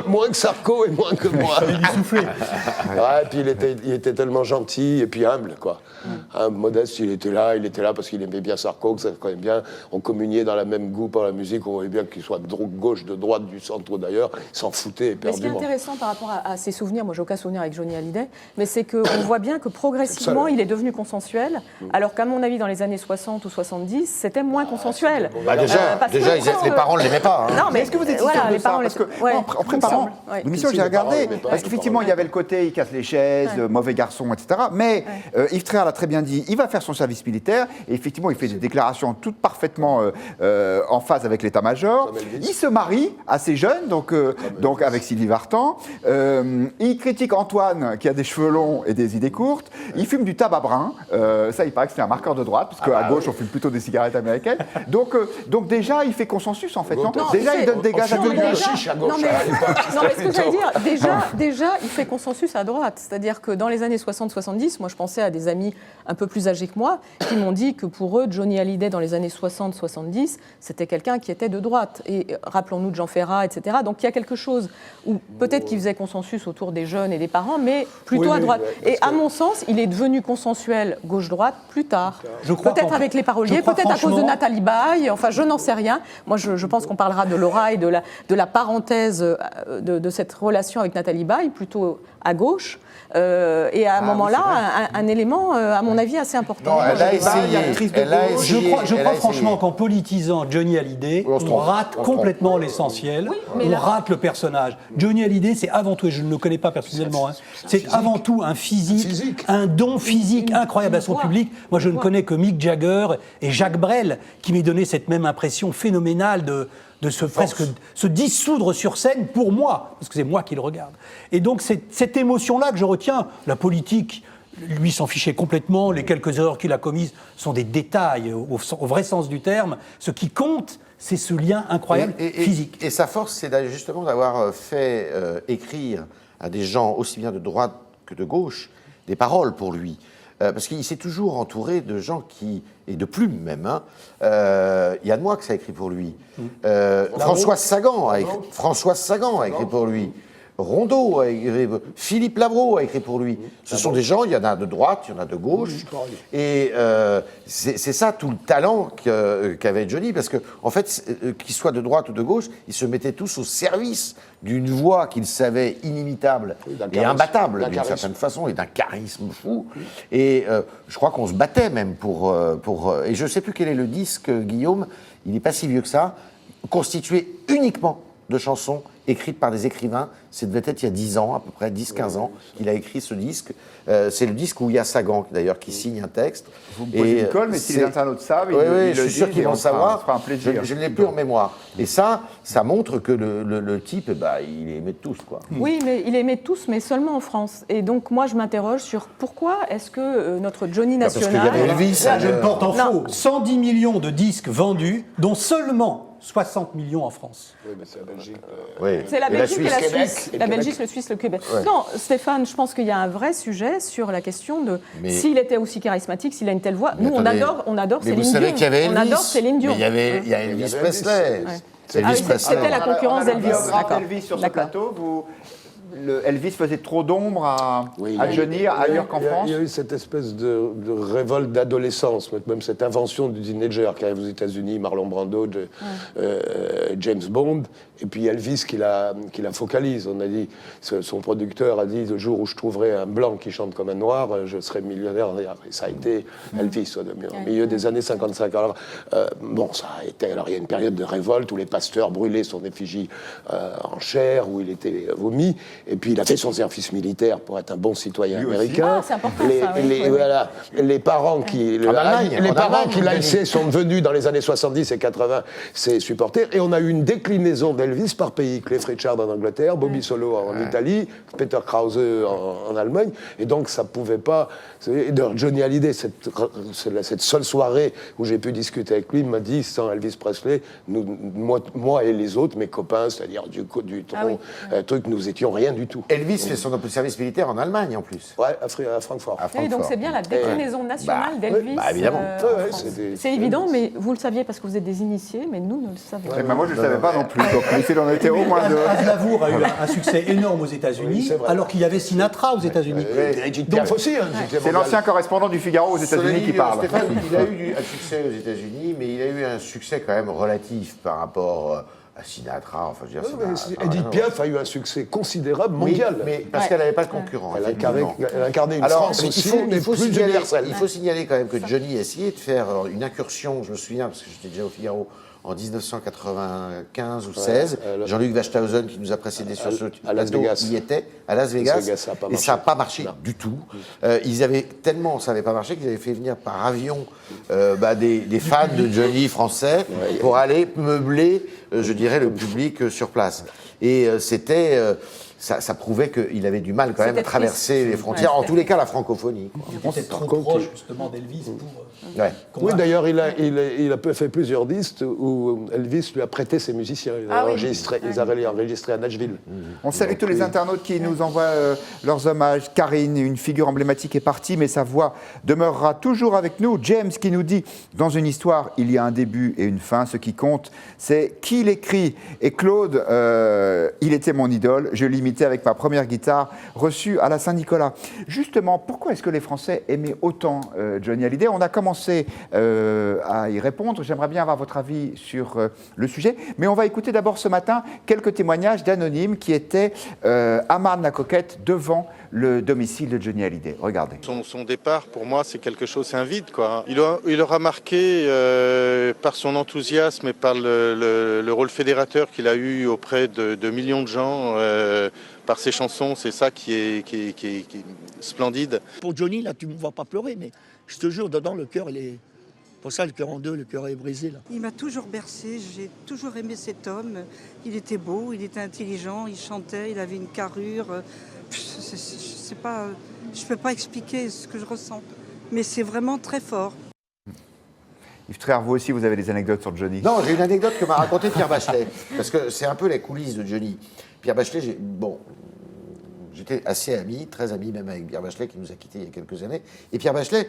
Moins que Sarko et moins que moi. Il lui soufflait. Ouais, puis il était tellement gentil et puis humble, quoi. Modeste, il était là parce qu'il aimait bien Sarko, que ça connaît bien. On communiait dans la même goût pour la musique, on voyait bien qu'il soit de gauche, de droite, du centre d'ailleurs. Il s'en foutait éperdument. Mais ce qui est intéressant par rapport à ses souvenirs, moi j'ai aucun souvenir avec Johnny Hallyday, mais c'est qu'on voit bien que progressivement il est devenu consensuel, alors qu'à mon avis dans les années 60 ou 70, c'était moins consensuel. Déjà les parents ne l'aimaient pas. Hein. Non, mais est-ce que vous êtes sûr de ça? Parce que en préparant l'émission, j'ai regardé, parce qu'effectivement, il y avait le côté, il casse les chaises, mauvais garçon, etc. Mais Yves Tréhard l'a très bien dit, il va faire son service militaire, et effectivement, il fait des déclarations toutes parfaitement en phase avec l'état-major. Il se marie assez jeune, donc avec Sylvie Vartan. Il critique Antoine, qui a des cheveux longs et des idées courtes. Il fume du tabac brun. Ça, il paraît que c'est un marqueur de droite, parce qu'à gauche, on fume plutôt des cigarettes américaines. Donc déjà, il fait consensus, en fait. Non, déjà, il donne des gages à tout le monde. Non, mais ce que j'allais dire, déjà, il fait consensus à droite. C'est-à-dire que dans les années 60-70, moi, je pensais à des amis un peu plus âgés que moi, qui m'ont dit que pour eux, Johnny Hallyday, dans les années 60-70, c'était quelqu'un qui était de droite. Et rappelons-nous de Jean Ferrat, etc. Donc il y a quelque chose où peut-être qu'il faisait consensus autour des jeunes et des parents, mais plutôt à droite. Et à mon sens, il est devenu consensuel gauche-droite plus tard. Peut-être avec les paroliers, peut-être à cause de Nathalie Baye, enfin je n'en sais rien. Moi je pense qu'on parlera de Laura et de la parenthèse de cette relation avec Nathalie Baye, plutôt à gauche. Et à un moment-là, un élément, à mon avis, assez important. Non, elle a essayé. Je crois franchement qu'en politisant Johnny Hallyday, on rate complètement l'essentiel. On rate le personnage. Johnny Hallyday, c'est avant tout, et je ne le connais pas personnellement, c'est avant tout un physique, un don physique incroyable à son public. Moi, je ne connais que Mick Jagger et Jacques Brel, qui m'ont donné cette même impression phénoménale de se dissoudre sur scène pour moi, parce que c'est moi qui le regarde. Et donc, c'est cette émotion-là que je retiens. La politique, lui, s'en fichait complètement. Les quelques erreurs qu'il a commises sont des détails, au vrai sens du terme. Ce qui compte, c'est ce lien incroyable physique. Et sa force, c'est justement d'avoir fait écrire à des gens aussi bien de droite que de gauche des paroles pour lui. Parce qu'il s'est toujours entouré de gens et de plumes même. Yann Moix a écrit pour lui. Françoise Sagan a écrit pour lui. Rondeau a écrit, Philippe Labro a écrit pour lui. Ce sont des gens, il y en a de droite, il y en a de gauche. Et c'est ça tout le talent qu'avait Johnny, parce qu'en fait, qu'ils soient de droite ou de gauche, ils se mettaient tous au service d'une voix qu'ils savaient inimitable et imbattable d'une certaine façon, et d'un charisme fou. Et je crois qu'on se battait même pour... Et je ne sais plus quel est le disque, Guillaume, il n'est pas si vieux que ça, constitué uniquement de chansons écrites par des écrivains. Ça devait être il y a 10 ans, à peu près 10-15 ans, qu'il a écrit ce disque. C'est le disque où il y a Sagan, d'ailleurs, qui signe un texte. Vous me posez une colle, mais si les internautes savent, oui, je suis sûr qu'ils vont savoir. Un plaisir. Je ne l'ai plus en mémoire. Et ça montre que le type, il aimait tous, quoi. Oui, mais il aimait tous, mais seulement en France. Et donc, moi, je m'interroge sur pourquoi est-ce que notre Johnny national... Parce qu'il y avait Elvis. Je ne porte en faux. 110 millions de disques vendus, dont seulement 60 millions en France. Oui, mais c'est la Belgique. C'est la Belgique et la Suisse. La Belgique, le Suisse, le Québec. Ouais. Non, Stéphane, je pense qu'il y a un vrai sujet sur la question de s'il était aussi charismatique, s'il a une telle voix. Nous, on adore Céline Dion. Mais vous savez qu'il y avait Elvis. On adore Céline Dion. Mais il y a Elvis Presley. C'était la concurrence d'Elvis. Elvis sur ce plateau, Elvis faisait trop d'ombre à Johnny ailleurs qu'en France. Il y a eu cette espèce de révolte d'adolescence, même cette invention du teenager qui arrive aux États-Unis, Marlon Brando, James Bond, et puis Elvis qui la focalise. On a dit, son producteur a dit, le jour où je trouverai un blanc qui chante comme un noir, je serai millionnaire. Et ça a été Elvis au milieu des années 55. Alors, ça a été. Alors il y a une période de révolte où les pasteurs brûlaient son effigie en chair, où il était vomi. Et puis il a fait son service militaire pour être un bon citoyen américain. Ah, c'est important ça, oui. Voilà, les parents qui laissaient sont devenus dans les années 70 et 80 ses supporters. Et on a eu une déclinaison d'Elvis par pays. Cliff Richard en Angleterre, Bobby Solo en Italie, Peter Krause en Allemagne. Et donc ça pouvait pas... Johnny Hallyday, cette seule soirée où j'ai pu discuter avec lui, m'a dit, sans Elvis Presley, moi et les autres, mes copains, c'est-à-dire du truc, nous étions rien du tout. Elvis fait son service militaire en Allemagne en plus. Ouais, à Francfort. Oui, donc c'est bien la déclinaison nationale d'Elvis. Évidemment. C'est évident, mais vous le saviez parce que vous êtes des initiés, mais nous ne le savions pas. Moi, je ne le savais pas non plus. Donc, il en était au moins deux. Aznavour a eu un succès énorme aux États-Unis, alors qu'il y avait Sinatra aux États-Unis. Edith Piaf aussi. C'est l'ancien correspondant du Figaro aux États-Unis qui parle. Stéphane, il a eu un succès aux États-Unis, mais il a eu un succès quand même relatif par rapport à Sinatra. Enfin, je veux dire, Edith Piaf a eu un succès considérable mondial. Mais parce qu'elle n'avait pas de concurrent. Elle incarnait une France aussi, mais plus universelle. Il faut signaler quand même que Johnny a essayé de faire une incursion, je me souviens, parce que j'étais déjà au Figaro, en 1995 ou 16. Jean-Luc Wachthausen, qui nous a précédés sur ce plateau, y était, à Las Vegas, et ça n'a pas marché du tout. Ils avaient tellement, ça n'avait pas marché, qu'ils avaient fait venir par avion des fans de Johnny français pour aller meubler, je dirais, le public sur place. Et c'était... Ça prouvait qu'il avait du mal quand même à traverser les frontières, en tous les cas la francophonie. On était trop proche justement d'Elvis pour... Oui, d'ailleurs, il a fait plusieurs disques où Elvis lui a prêté ses musiciens. Ils avaient enregistré à Nashville. On salue tous les internautes qui nous envoient leurs hommages. Karine, une figure emblématique, est partie, mais sa voix demeurera toujours avec nous. James qui nous dit, dans une histoire, il y a un début et une fin. Ce qui compte, c'est qui l'écrit. Et Claude, il était mon idole. Je l'imitais avec ma première guitare reçue à la Saint-Nicolas. Justement, pourquoi est-ce que les Français aimaient autant Johnny Hallyday? On a commencé à y répondre. J'aimerais bien avoir votre avis sur le sujet. Mais on va écouter d'abord ce matin quelques témoignages d'anonymes qui étaient à Marne-la-Coquette devant le domicile de Johnny Hallyday. Regardez. Son départ, pour moi, c'est quelque chose, c'est un vide, quoi. Il aura marqué par son enthousiasme et par le rôle fédérateur qu'il a eu auprès de millions de gens, par ses chansons. C'est ça qui est splendide. Pour Johnny, là, tu ne me vois pas pleurer, mais je te jure, dedans, le cœur, il est... Pour ça, le cœur en deux, le cœur est brisé, là. Il m'a toujours bercé, j'ai toujours aimé cet homme. Il était beau, il était intelligent, il chantait, il avait une carrure. Je ne peux pas expliquer ce que je ressens, mais c'est vraiment très fort. Yves Tréhard, vous aussi, vous avez des anecdotes sur Johnny? Non, j'ai une anecdote que m'a racontée Pierre Bachelet, parce que c'est un peu les coulisses de Johnny. Pierre Bachelet, j'étais assez ami, très ami même avec Pierre Bachelet, qui nous a quittés il y a quelques années. Et Pierre Bachelet,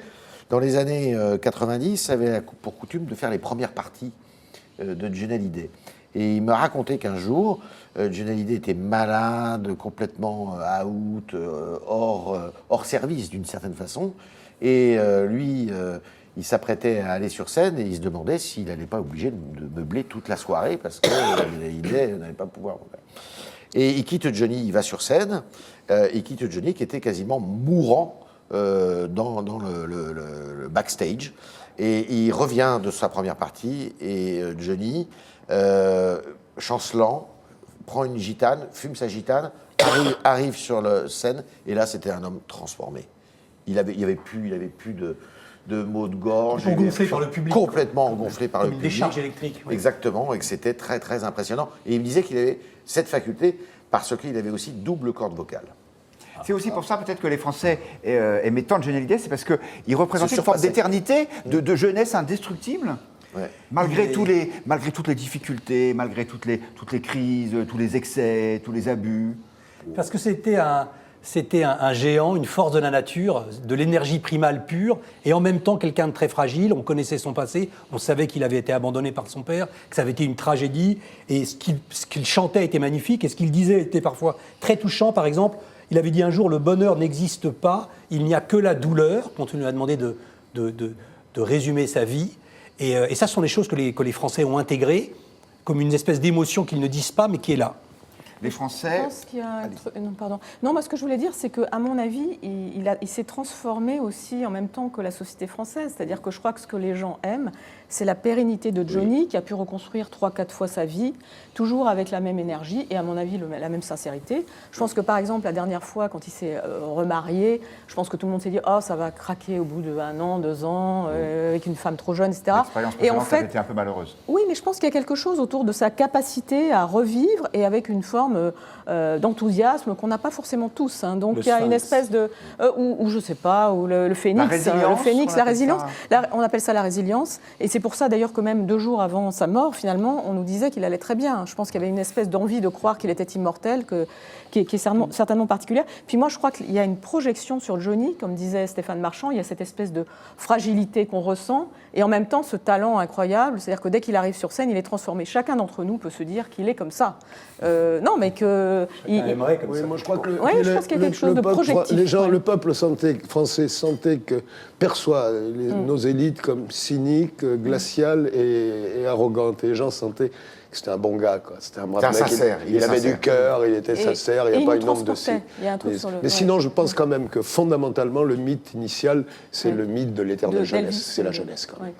dans les années 90, avait pour coutume de faire les premières parties de Johnny Hallyday. Et il m'a raconté qu'un jour, Johnny Hallyday était malade, complètement out, hors service d'une certaine façon. Et lui, il s'apprêtait à aller sur scène et il se demandait s'il n'allait pas obligé de meubler toute la soirée parce que Hallyday n'allait pas pouvoir. Et il quitte Johnny, il va sur scène, il quitte Johnny qui était quasiment mourant dans le backstage. Et il revient de sa première partie et Johnny, chancelant, prend une gitane, fume sa gitane, arrive sur la scène, et là c'était un homme transformé. Il avait plus de maux de gorge. Gonflé par le public. Complètement gonflé par le public. Des charges électriques. Oui. Exactement, et que c'était très très impressionnant. Et il me disait qu'il avait cette faculté parce qu'il avait aussi double corde vocale. C'est aussi pour ça peut-être que les Français aimaient tant Johnny Hallyday, c'est parce qu'il représentait une forme d'éternité, de jeunesse indestructible. Ouais. Malgré toutes les difficultés, malgré toutes les crises, tous les excès, tous les abus. Parce que c'était un géant, une force de la nature, de l'énergie primale pure, et en même temps quelqu'un de très fragile. On connaissait son passé, on savait qu'il avait été abandonné par son père, que ça avait été une tragédie, et ce qu'il chantait était magnifique, et ce qu'il disait était parfois très touchant. Par exemple, il avait dit un jour, le bonheur n'existe pas, il n'y a que la douleur, quand on lui a demandé de résumer sa vie. Et ça, ce sont des choses que les Français ont intégrées comme une espèce d'émotion qu'ils ne disent pas, mais qui est là. Les Français... Je pense qu'il y a un truc... Non, pardon. Non, moi, ce que je voulais dire, c'est qu'à mon avis, il s'est transformé aussi en même temps que la société française. C'est-à-dire que je crois que ce que les gens aiment, c'est la pérennité de Johnny, qui a pu reconstruire 3-4 fois sa vie, toujours avec la même énergie et, à mon avis, la même sincérité. Je pense que, par exemple, la dernière fois, quand il s'est remarié, je pense que tout le monde s'est dit « Oh, ça va craquer au bout de 1 an, 2 ans, avec une femme trop jeune, etc. » Et en fait, elle était un peu malheureuse. Oui, mais je pense qu'il y a quelque chose autour de sa capacité à revivre et avec une forme d'enthousiasme qu'on n'a pas forcément tous. Hein. Donc il y a une espèce de... ou je ne sais pas, ou le phénix, la résilience. On appelle ça la résilience. Et c'est pour ça d'ailleurs que même 2 jours avant sa mort, finalement, on nous disait qu'il allait très bien. Je pense qu'il y avait une espèce d'envie de croire qu'il était immortel, qui est certainement particulière. Puis moi, je crois qu'il y a une projection sur Johnny, comme disait Stéphane Marchand, il y a cette espèce de fragilité qu'on ressent, et en même temps ce talent incroyable, c'est-à-dire que dès qu'il arrive sur scène, il est transformé. Chacun d'entre nous peut se dire qu'il est comme ça. Non, mais que... aimerait comme ça. Moi, je crois que je pense qu'il y a quelque chose de projectif. Le peuple français sentait perçoit nos élites comme cyniques, glaciales et arrogantes. Et les gens sentaient que c'était un bon gars, quoi. C'était un brave mec. Il avait du cœur, il était sincère, il n'y a pas une ombre de si. Mais sinon, je pense quand même que fondamentalement, le mythe initial, c'est le mythe de l'éternelle jeunesse. C'est la jeunesse, quand même.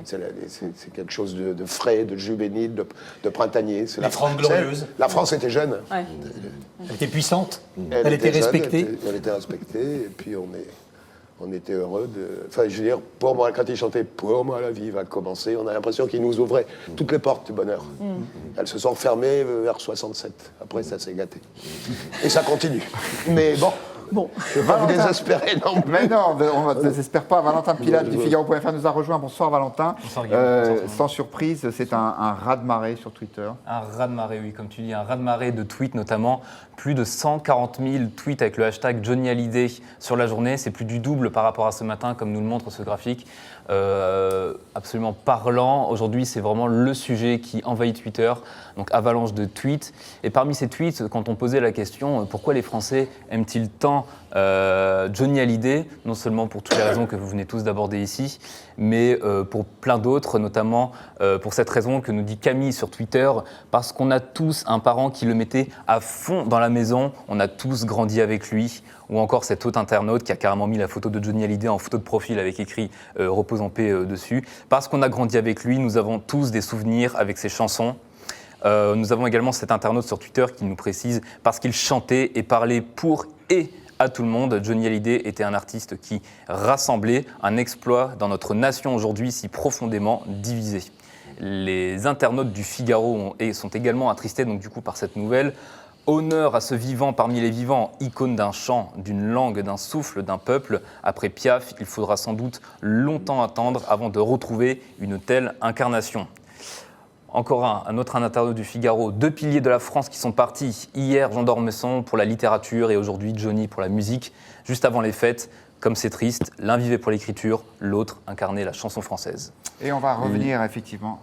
C'est quelque chose de frais, de juvénile, de printanier. La France glorieuse. La France était jeune. Elle était puissante. Elle était respectée. Elle était respectée, et puis on était heureux de... Enfin, je veux dire, pour moi, quand il chantait « Pour moi, la vie va commencer », on a l'impression qu'il nous ouvrait toutes les portes du bonheur. Elles se sont fermées vers 67. Après, ça s'est gâté. Et ça continue. Mais bon... Je ne vais pas vous désespérer, non. Mais non, on ne désespère pas. Valentin Pilate du Figaro.fr nous a rejoint. Bonsoir Valentin. Bonsoir Guillaume. Sans surprise, c'est un raz-de-marée sur Twitter. Un raz-de-marée, oui, comme tu dis, un raz-de-marée de tweets notamment. Plus de 140 000 tweets avec le hashtag Johnny Hallyday sur la journée. C'est plus du double par rapport à ce matin, comme nous le montre ce graphique. Absolument parlant. Aujourd'hui, c'est vraiment le sujet qui envahit Twitter, donc avalanche de tweets. Et parmi ces tweets, quand on posait la question pourquoi les Français aiment-ils tant Johnny Hallyday, non seulement pour toutes les raisons que vous venez tous d'aborder ici, mais pour plein d'autres, notamment pour cette raison que nous dit Camille sur Twitter, parce qu'on a tous un parent qui le mettait à fond dans la maison, on a tous grandi avec lui. Ou encore cet autre internaute qui a carrément mis la photo de Johnny Hallyday en photo de profil avec écrit « Repose en paix » dessus. Parce qu'on a grandi avec lui, nous avons tous des souvenirs avec ses chansons. Nous avons également cet internaute sur Twitter qui nous précise « Parce qu'il chantait et parlait pour et à tout le monde, Johnny Hallyday était un artiste qui rassemblait, un exploit dans notre nation aujourd'hui si profondément divisée. » Les internautes du Figaro sont également attristés donc, du coup, par cette nouvelle. Honneur à ce vivant parmi les vivants, icône d'un chant, d'une langue, d'un souffle, d'un peuple. Après Piaf, il faudra sans doute longtemps attendre avant de retrouver une telle incarnation. Encore un autre internaute du Figaro, 2 piliers de la France qui sont partis. Hier, Jean d'Ormesson pour la littérature et aujourd'hui Johnny pour la musique. Juste avant les fêtes, comme c'est triste, l'un vivait pour l'écriture, l'autre incarnait la chanson française. Et on va revenir effectivement...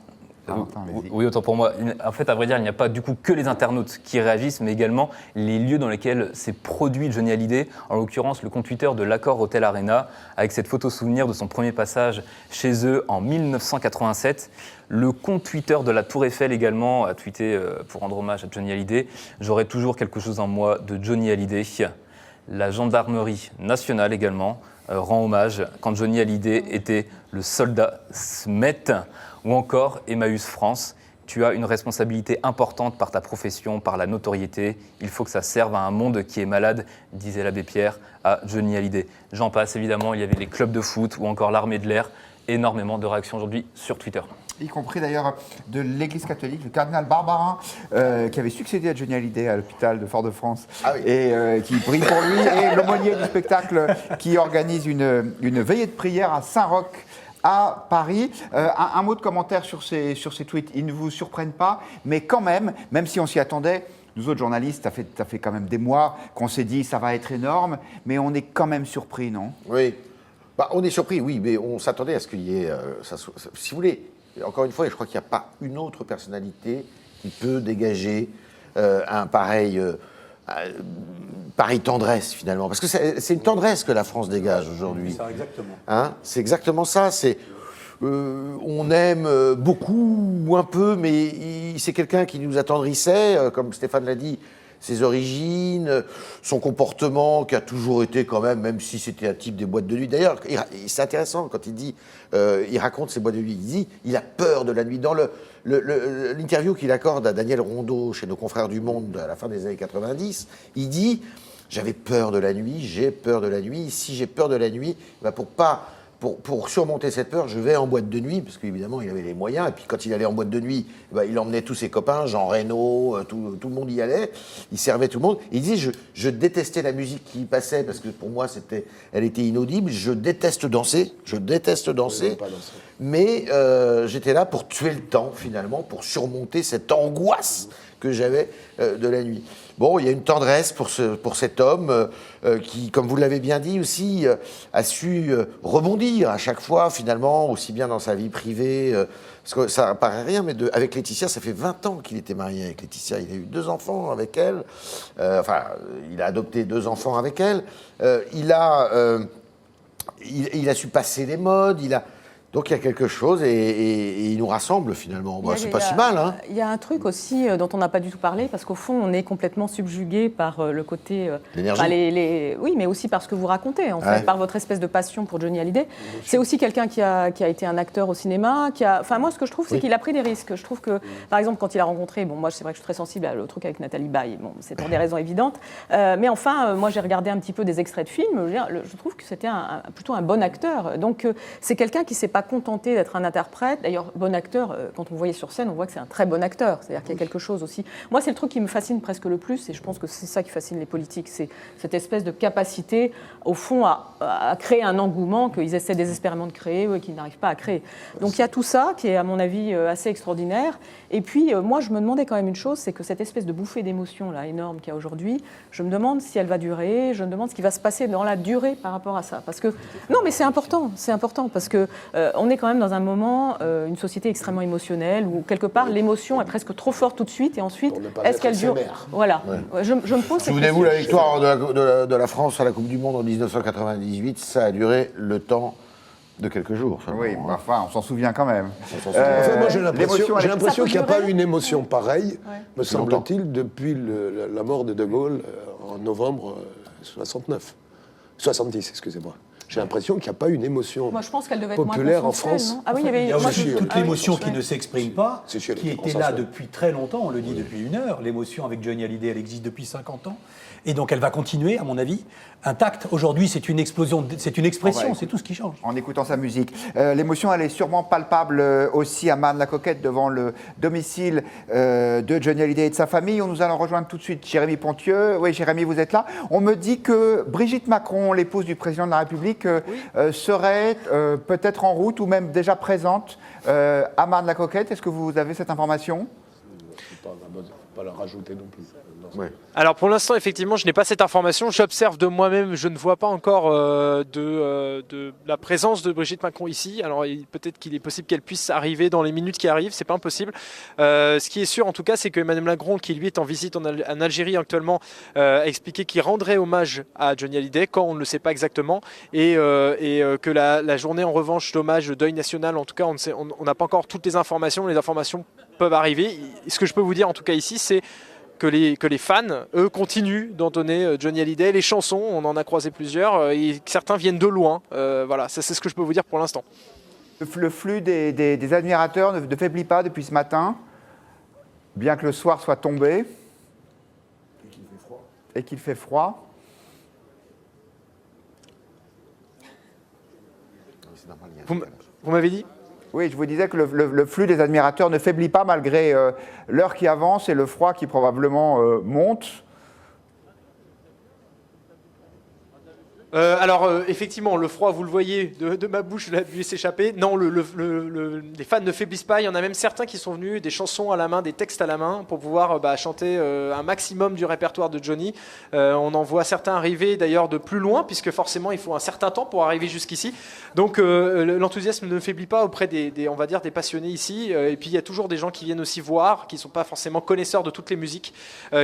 Oui, autant pour moi. En fait, à vrai dire, il n'y a pas du coup que les internautes qui réagissent, mais également les lieux dans lesquels s'est produit Johnny Hallyday. En l'occurrence, le compte Twitter de l'Accor Hotel Arena, avec cette photo souvenir de son premier passage chez eux en 1987. Le compte Twitter de la Tour Eiffel également a tweeté pour rendre hommage à Johnny Hallyday. J'aurai toujours quelque chose en moi de Johnny Hallyday. La gendarmerie nationale également rend hommage quand Johnny Hallyday était le soldat Smet. Ou encore Emmaüs France, tu as une responsabilité importante par ta profession, par la notoriété. Il faut que ça serve à un monde qui est malade, disait l'abbé Pierre à Johnny Hallyday. J'en passe évidemment, il y avait les clubs de foot ou encore l'armée de l'air. Énormément de réactions aujourd'hui sur Twitter. Y compris d'ailleurs de l'Église catholique, le cardinal Barbarin, qui avait succédé à Johnny Hallyday à l'hôpital de Fort-de-France, et qui prie pour lui, et l'aumônier du spectacle qui organise une veillée de prière à Saint-Roch, à Paris. Un mot de commentaire sur ces tweets. Ils ne vous surprennent pas, mais quand même si on s'y attendait, nous autres journalistes, ça fait quand même des mois qu'on s'est dit ça va être énorme, mais on est quand même surpris, non? Oui. On est surpris, oui, mais on s'attendait à ce qu'il y ait... si vous voulez, encore une fois, je crois qu'il n'y a pas une autre personnalité qui peut dégager pareille tendresse, finalement. Parce que c'est une tendresse que la France dégage aujourd'hui. C'est exactement. Hein, c'est exactement ça. on aime beaucoup ou un peu, mais c'est quelqu'un qui nous attendrissait, comme Stéphane l'a dit, ses origines, son comportement qui a toujours été quand même si c'était un type des boîtes de nuit. D'ailleurs, c'est intéressant quand il dit, il raconte ses boîtes de nuit, il dit, il a peur de la nuit. Dans l'interview qu'il accorde à Daniel Rondeau chez nos confrères du Monde à la fin des années 90, il dit, j'avais peur de la nuit, j'ai peur de la nuit. Si j'ai peur de la nuit, pour surmonter cette peur, je vais en boîte de nuit, parce qu'évidemment, il avait les moyens. Et puis, quand il allait en boîte de nuie, il emmenait tous ses copains, Jean Reno, tout le monde y allait. Il servait tout le monde. Et il disait, je détestais la musique qui passait, parce que pour moi, elle était inaudible. Je déteste danser. Mais j'étais là pour tuer le temps, finalement, pour surmonter cette angoisse que j'avais de la nuit. Bon, il y a une tendresse pour cet homme qui, comme vous l'avez bien dit aussi, a su rebondir à chaque fois, finalement, aussi bien dans sa vie privée, parce que ça paraît rien, mais avec Laetitia, ça fait 20 ans qu'il était marié avec Laetitia. Il a eu 2 enfants avec elle, il a adopté 2 enfants avec elle. Il a su passer les modes, donc il y a quelque chose et il nous rassemble finalement. C'est pas si mal. Hein. Il y a un truc aussi dont on n'a pas du tout parlé, parce qu'au fond, on est complètement subjugué par le côté... l'énergie. Oui, mais aussi par ce que vous racontez, en fait, par votre espèce de passion pour Johnny Hallyday. C'est aussi quelqu'un qui a été un acteur au cinéma. Moi, ce que je trouve, c'est qu'il a pris des risques. Je trouve que, par exemple, quand il a rencontré... moi, c'est vrai que je suis très sensible au truc avec Nathalie Baye. C'est pour des raisons évidentes. Mais enfin, moi, j'ai regardé un petit peu des extraits de films. Je trouve que c'était plutôt un bon acteur. Donc, c'est quelqu'un qui s'est pas contenté d'être un interprète. D'ailleurs, bon acteur, quand on le voyait sur scène, on voit que c'est un très bon acteur. C'est-à-dire qu'il y a quelque chose aussi... Moi, c'est le truc qui me fascine presque le plus, et je pense que c'est ça qui fascine les politiques. C'est cette espèce de capacité, au fond, à créer un engouement qu'ils essaient désespérément de créer et qu'ils n'arrivent pas à créer. Donc il y a tout ça qui est, à mon avis, assez extraordinaire. Et puis, moi, je me demandais quand même une chose, c'est que cette espèce de bouffée d'émotions là, énorme qu'il y a aujourd'hui, je me demande si elle va durer, je me demande ce qui va se passer dans la durée par rapport à ça. Parce que... Non, mais c'est important, parce que on est quand même dans un moment, une société extrêmement émotionnelle, où quelque part l'émotion est presque trop forte tout de suite, et ensuite, est-ce qu'elle dure ? Voilà. Ouais. Je me pose cette Souvenez-vous, la victoire de la France à la Coupe du Monde en 1998, ça a duré le temps de quelques jours. Oui, on s'en souvient quand même. Moi, j'ai l'impression qu'il n'y a pas eu une émotion pareille, me semble-t-il, depuis la mort de De Gaulle en novembre 70, excusez-moi. J'ai l'impression qu'il n'y a pas une émotion populaire en France. Il y a aussi toute l'émotion qui ne s'exprime pas, qui était là depuis très longtemps, on le dit depuis 1 heure. L'émotion avec Johnny Hallyday, elle existe depuis 50 ans. Et donc elle va continuer, à mon avis, intacte. Aujourd'hui, c'est une explosion, c'est une expression, c'est tout ce qui change. En écoutant sa musique. L'émotion, elle est sûrement palpable aussi à Marne-la-Coquette, devant le domicile de Johnny Hallyday et de sa famille. Nous allons rejoindre tout de suite Jérémy Pontieux. Oui, Jérémy, vous êtes là. On me dit que Brigitte Macron, l'épouse du président de la République, serait peut-être en route ou même déjà présente à Marne-la-Coquette. Est-ce que vous avez cette information ? Je ne vais pas la rajouter non plus. Ouais. Alors pour l'instant, effectivement, je n'ai pas cette information. J'observe de moi-même, je ne vois pas encore de la présence de Brigitte Macron ici. Alors peut-être qu'il est possible qu'elle puisse arriver dans les minutes qui arrivent, c'est pas impossible. Ce qui est sûr en tout cas, c'est que Emmanuel Macron, qui lui est en visite en Algérie actuellement, a expliqué qu'il rendrait hommage à Johnny Hallyday, quand on ne le sait pas exactement, et que la journée en revanche d'hommage, de deuil national, en tout cas on n'a pas encore toutes les informations peuvent arriver. Ce que je peux vous dire en tout cas ici, c'est que les fans, eux, continuent d'entonner Johnny Hallyday. Les chansons, on en a croisé plusieurs, et certains viennent de loin. Voilà, c'est ce que je peux vous dire pour l'instant. Le flux des admirateurs ne faiblit pas depuis ce matin, bien que le soir soit tombé. Et qu'il fait froid. Vous m'avez dit ? Oui, je vous disais que le flux des admirateurs ne faiblit pas malgré l'heure qui avance et le froid qui probablement monte. Alors effectivement, le froid, vous le voyez, de ma bouche, je l'ai vu s'échapper. Non, les fans ne faiblissent pas. Il y en a même certains qui sont venus, des chansons à la main, des textes à la main, pour pouvoir chanter un maximum du répertoire de Johnny. On en voit certains arriver d'ailleurs de plus loin, puisque forcément il faut un certain temps pour arriver jusqu'ici. Donc l'enthousiasme ne faiblit pas auprès on va dire, des passionnés ici. Et puis il y a toujours des gens qui viennent aussi voir, qui ne sont pas forcément connaisseurs de toutes les musiques,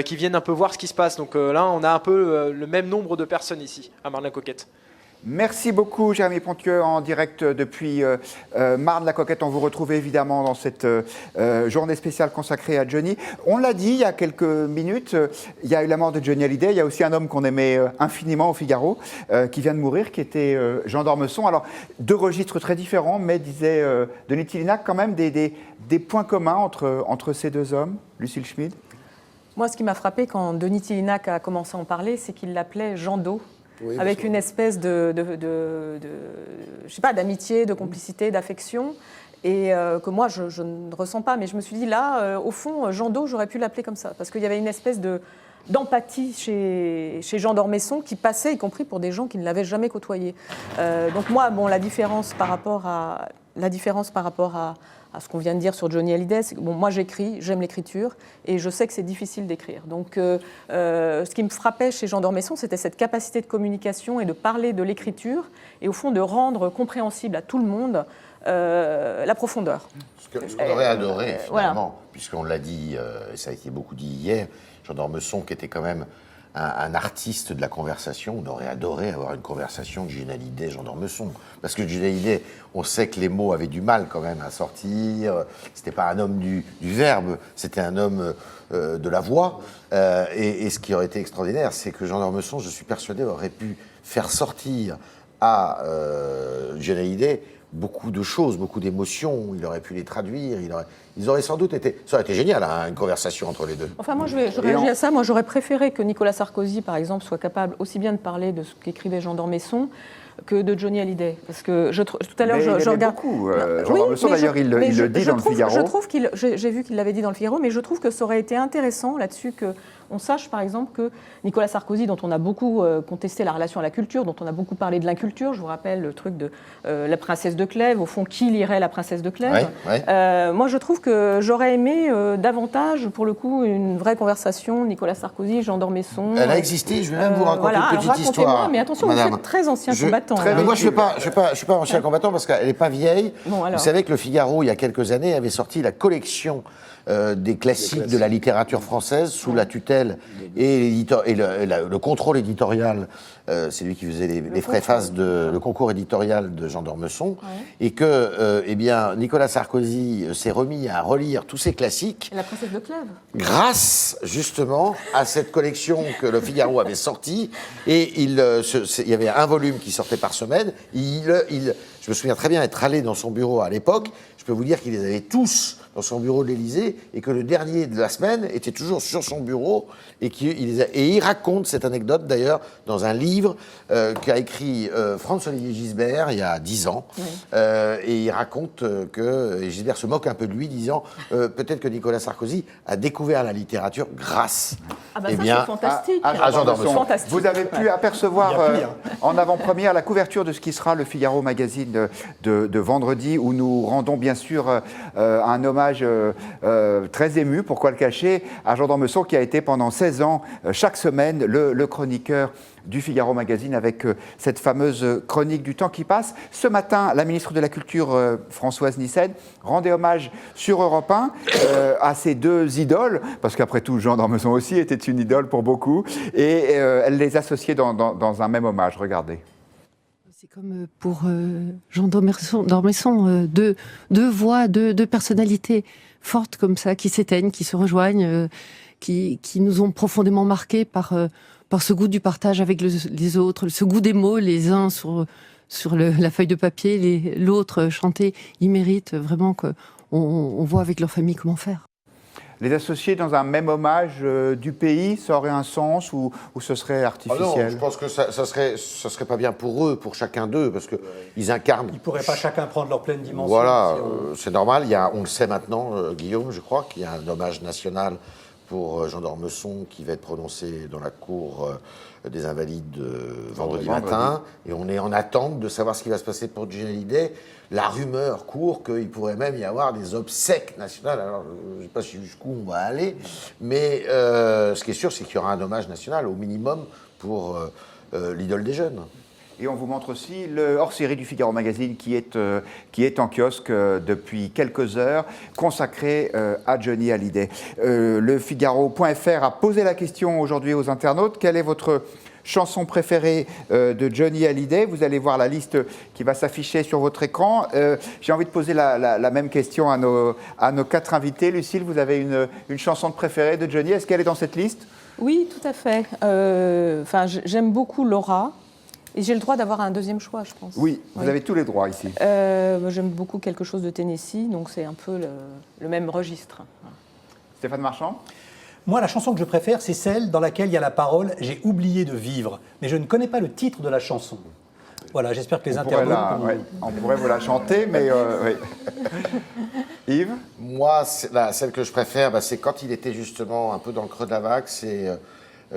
qui viennent un peu voir ce qui se passe. Donc là, on a un peu le même nombre de personnes ici, à Marne-la-Coquette. Merci beaucoup, Jérémy Pontieux, en direct depuis Marne-la-Coquette. On vous retrouve évidemment dans cette journée spéciale consacrée à Johnny. On l'a dit il y a quelques minutes, il y a eu la mort de Johnny Hallyday. Il y a aussi un homme qu'on aimait infiniment au Figaro, qui vient de mourir, qui était Jean d'Ormesson. Alors, deux registres très différents, mais disait Denis Tillinac, quand même des points communs entre ces deux hommes. Lucille Schmid. Moi, ce qui m'a frappé quand Denis Tillinac a commencé à en parler, c'est qu'il l'appelait Jean d'O. Oui, avec une espèce je sais pas, d'amitié, de complicité, d'affection, et que moi je ne ressens pas. Mais je me suis dit là, au fond, Jean d'O, j'aurais pu l'appeler comme ça, parce qu'il y avait une espèce d'empathie chez Jean d'Ormesson qui passait, y compris pour des gens qui ne l'avaient jamais côtoyé. Donc moi, bon, la différence par rapport à ce qu'on vient de dire sur Johnny Hallyday, c'est que bon, moi j'écris, j'aime l'écriture, et je sais que c'est difficile d'écrire. Donc ce qui me frappait chez Jean d'Ormesson, c'était cette capacité de communication et de parler de l'écriture, et au fond de rendre compréhensible à tout le monde la profondeur. Ce qu'on aurait adoré, finalement, puisqu'on l'a dit, et ça a été beaucoup dit hier, Jean d'Ormesson, qui était quand même un artiste de la conversation, on aurait adoré avoir une conversation de Johnny Hallyday, Jean d'Ormesson. Parce que Johnny Hallyday, on sait que les mots avaient du mal quand même à sortir. C'était pas un homme du verbe, c'était un homme de la voix. Et ce qui aurait été extraordinaire, c'est que Jean d'Ormesson, je suis persuadé, aurait pu faire sortir à Johnny Hallyday beaucoup de choses, beaucoup d'émotions. Il aurait pu les traduire. Ils auraient sans doute été... Ça aurait été génial, hein, une conversation entre les deux. Enfin, moi, je réagis à ça. Moi, j'aurais préféré que Nicolas Sarkozy, par exemple, soit capable aussi bien de parler de ce qu'écrivait Jean d'Ormesson que de Johnny Hallyday. Parce que tout à l'heure, je regarde... beaucoup. Jean d'Ormesson, d'ailleurs, il le dit dans le Figaro. Je trouve j'ai vu qu'il l'avait dit dans le Figaro, mais je trouve que ça aurait été intéressant là-dessus qu'on sache, par exemple, que Nicolas Sarkozy, dont on a beaucoup contesté la relation à la culture, dont on a beaucoup parlé de l'inculture, je vous rappelle le truc de la princesse de Clèves, au fond, qui lirait la princesse de Clèves moi, je trouve que j'aurais aimé davantage, pour le coup, une vraie conversation, Nicolas Sarkozy, Jean d'Ormesson. Elle a existé, je vais même vous raconter une petite histoire. Mais attention, madame. vous êtes très ancien combattant. Mais moi, je ne suis pas ancien combattant parce qu'elle n'est pas vieille. Bon, vous savez que le Figaro, il y a quelques années, avait sorti la collection des classiques de la littérature française sous la tutelle et le contrôle éditorial. C'est lui qui faisait les préfaces le concours éditorial de Jean d'Ormesson. Et que eh bien, Nicolas Sarkozy s'est remis à relire tous ces classiques. Et la princesse de Clèves. Grâce, justement, à cette collection que le Figaro avait sortie. Et il y avait un volume qui sortait par semaine. Je me souviens très bien être allé dans son bureau à l'époque. Je peux vous dire qu'il les avait tous dans son bureau de l'Élysée et que le dernier de la semaine était toujours sur son bureau et il raconte cette anecdote d'ailleurs dans un livre qu'a écrit François-Olivier Gisbert il y a 10 ans et il raconte que Gisbert se moque un peu de lui disant peut-être que Nicolas Sarkozy a découvert la littérature grâce à Jean d'Ormesson. Vous avez pu apercevoir en avant-première la couverture de ce qui sera le Figaro Magazine de vendredi où nous rendons bien sûr un hommage très ému, pourquoi le cacher, à Jean d'Ormesson qui a été pendant 16 ans, chaque semaine, le chroniqueur du Figaro Magazine avec cette fameuse chronique du temps qui passe. Ce matin, la ministre de la Culture, Françoise Nyssen, rendait hommage sur Europe 1 à ces deux idoles, parce qu'après tout, Jean d'Ormesson aussi était une idole pour beaucoup, et elle les associait dans un même hommage. Regardez. C'est comme pour Jean d'Ormesson, deux voix, deux personnalités fortes comme ça, qui s'éteignent, qui se rejoignent, qui nous ont profondément marqués par ce goût du partage avec les autres, ce goût des mots, les uns sur la feuille de papier, l'autre chanter. Ils méritent vraiment qu'on voit avec leur famille comment faire. Les associer dans un même hommage du pays, ça aurait un sens ou ce serait artificiel? Non, je pense que ça serait pas bien pour eux, pour chacun d'eux, parce qu'ils incarnent... Ils ne pourraient pas chacun prendre leur pleine dimension. Voilà, c'est normal. On le sait maintenant, Guillaume, je crois, qu'il y a un hommage national pour Jean d'Ormesson qui va être prononcé dans la cour des Invalides vendredi matin. Et on est en attente de savoir ce qui va se passer pour Johnny Hallyday. La rumeur court qu'il pourrait même y avoir des obsèques nationales. Alors, je ne sais pas jusqu'où on va aller, mais ce qui est sûr, c'est qu'il y aura un hommage national, au minimum, pour l'idole des jeunes. Et on vous montre aussi le hors-série du Figaro Magazine qui est en kiosque depuis quelques heures, consacré à Johnny Hallyday. Le Figaro.fr a posé la question aujourd'hui aux internautes. Quel est votre chansons préférées de Johnny Hallyday. Vous allez voir la liste qui va s'afficher sur votre écran. J'ai envie de poser la même question à nos 4 invités. Lucille, vous avez une chanson préférée de Johnny. Est-ce qu'elle est dans cette liste ? Oui, tout à fait. J'aime beaucoup Laura. Et j'ai le droit d'avoir un deuxième choix, je pense. Oui, vous avez tous les droits ici. J'aime beaucoup Quelque chose de Tennessee, donc c'est un peu le même registre. Stéphane Marchand ? Moi, la chanson que je préfère, c'est celle dans laquelle il y a la parole « J'ai oublié de vivre », mais je ne connais pas le titre de la chanson. Voilà, j'espère que les internautes... On pourrait vous la chanter, mais... oui. Yves ? Moi, celle que je préfère, c'est quand il était justement un peu dans le creux de la vague, c'est...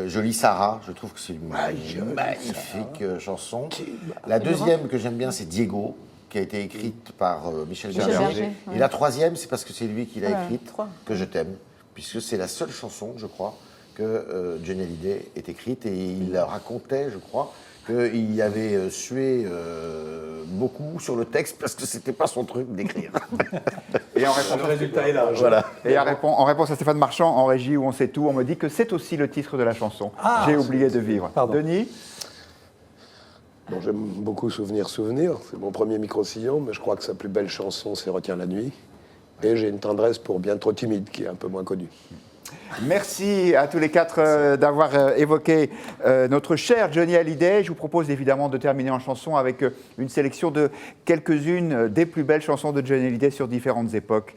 Jolie Sarah, je trouve que c'est une magnifique chanson. La deuxième que j'aime bien, c'est Diego, qui a été écrite par Michel Berger. Et la troisième, c'est parce que c'est lui qui l'a écrite, que je t'aime, puisque c'est la seule chanson, je crois, que Johnny Hallyday ait écrite. Et il racontait, je crois, qu'il avait sué beaucoup sur le texte parce que c'était pas son truc d'écrire. Et en réponse, le résultat est là. Voilà. Et en réponse à Stéphane Marchand, en régie où on sait tout, on me dit que c'est aussi le titre de la chanson. J'ai oublié de vivre. Pardon. Denis ? Bon, j'aime beaucoup Souvenir. C'est mon premier micro-sillon, mais je crois que sa plus belle chanson, c'est Retiens la nuit. Et j'ai une tendresse pour Bien trop timide, qui est un peu moins connue. Merci à tous les 4 d'avoir évoqué notre cher Johnny Hallyday. Je vous propose évidemment de terminer en chanson avec une sélection de quelques-unes des plus belles chansons de Johnny Hallyday sur différentes époques.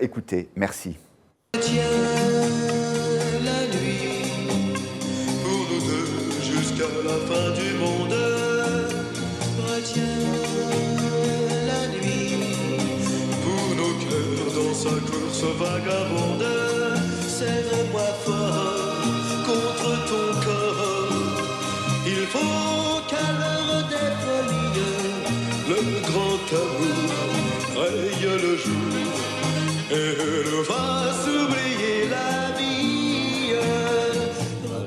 Écoutez, merci. Retiens la nuit pour nous deux jusqu'à la fin du monde. Retiens la nuit pour nos cœurs dans sa course vagabonde. Serre-moi fort contre ton corps. Il faut qu'à l'heure des folies, le grand amour raye le jour et nous fasse oublier la vie.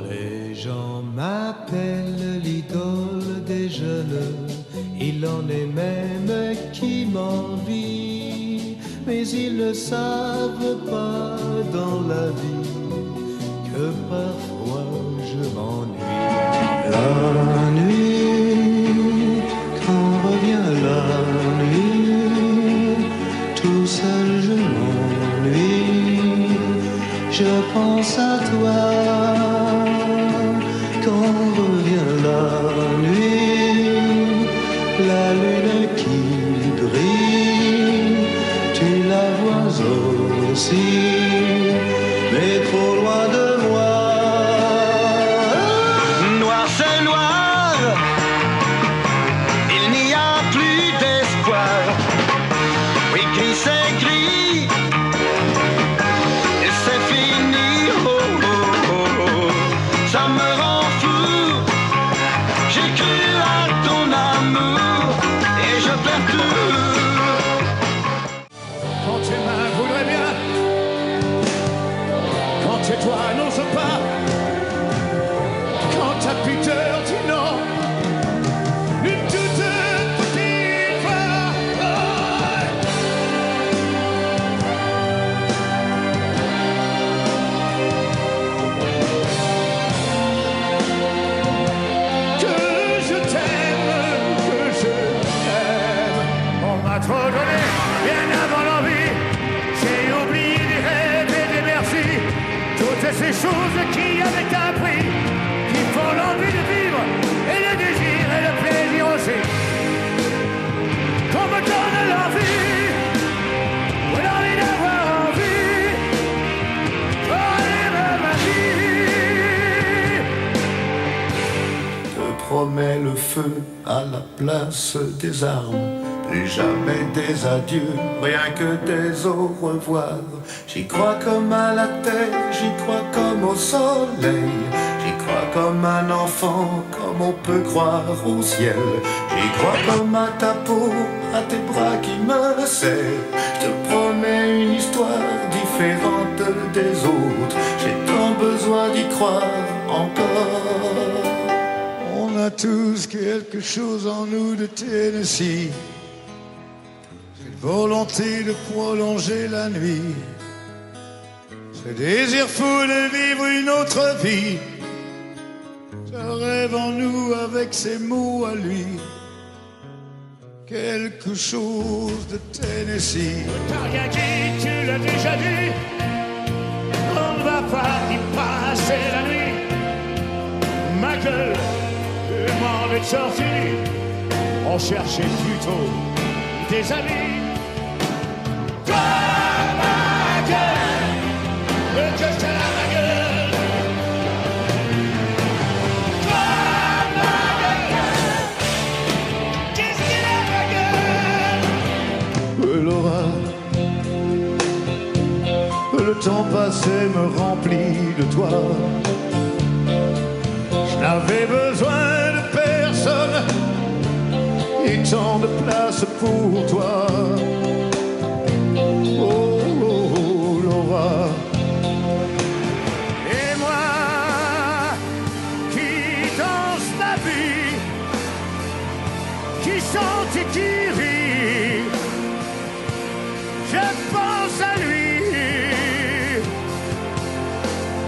Les gens m'appellent l'idole des jeunes. Il en est même qui m'envie. Mais ils ne savent pas dans la vie que parfois je m'ennuie. La nuit, quand revient la nuit, tout seul je m'ennuie. Je pense à toi quand revient la nuit, la lune qui brille. Tu la vois aussi, mais trop loin de moi. Noir c'est noir, il n'y a plus d'espoir. Oui, gris c'est gris, et c'est fini. Oh, oh, oh, oh. Ça me rend fou. J'ai cru à ton amour et je perds tout. Quand tes mains voudraient bien, quand tes doigts n'osent pas, quand ta pudeur dit non, une toute petite fois. Que je t'aime, on m'a trop donné, bien avant l'envie. J'ai oublié des rêves et des merci, toutes ces choses qui avaient un prix, qui font l'envie de vivre, et le désir et le plaisir aussi. Qu'on me donne l'envie, l'envie d'avoir envie, vivre ma vie. Te promets le feu à la place des armes. Plus jamais des adieux, rien que des au revoir. J'y crois comme à la terre, j'y crois comme au soleil. J'y crois comme un enfant, comme on peut croire au ciel. J'y crois comme à ta peau, à tes bras qui me serrent. Je te promets une histoire différente des autres. J'ai tant besoin d'y croire encore. On a tous quelque chose en nous de Tennessee. Volonté de prolonger la nuit, ce désir fou de vivre une autre vie, Je rêve en nous avec ses mots à lui. Quelque chose de Tennessee. T'as rien dit, tu l'as déjà dit. On ne va pas y passer la nuit. Ma gueule, le monde est sorti. On cherchait plutôt des amis. Toi, ma gueule, que je te la ma gueule. Toi, ma gueule, qu'est-ce qu'il a ma gueule. Laura, le temps passé me remplit de toi. Je n'avais besoin de personne, et tant de place pour toi. Oh, oh, oh, Laura. Et moi, qui danse la vie, qui chante et qui rit, je pense à lui.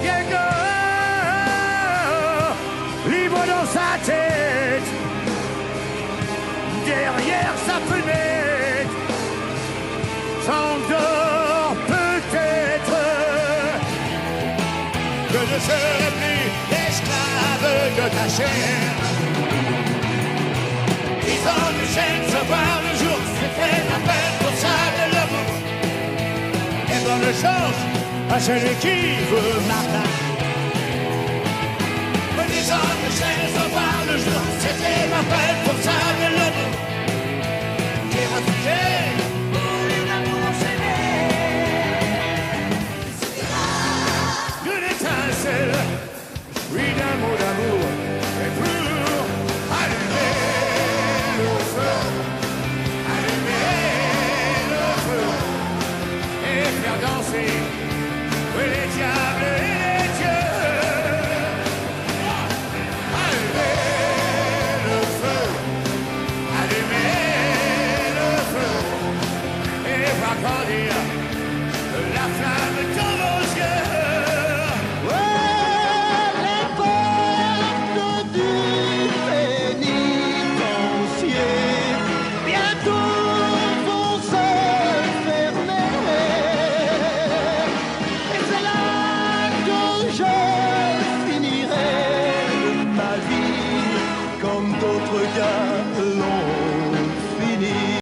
Diego, libre dans sa tête, derrière sa fenêtre, s'endort peut-être. Je ne serai plus esclave de ta chair. Ils ont du chaîne, savoir le jour, c'est fait ma peine pour ça de l'amour. Et dans le change à celui qui veut ma place. Ils ont du chaîne, savoir le jour, c'était ma peine pour ça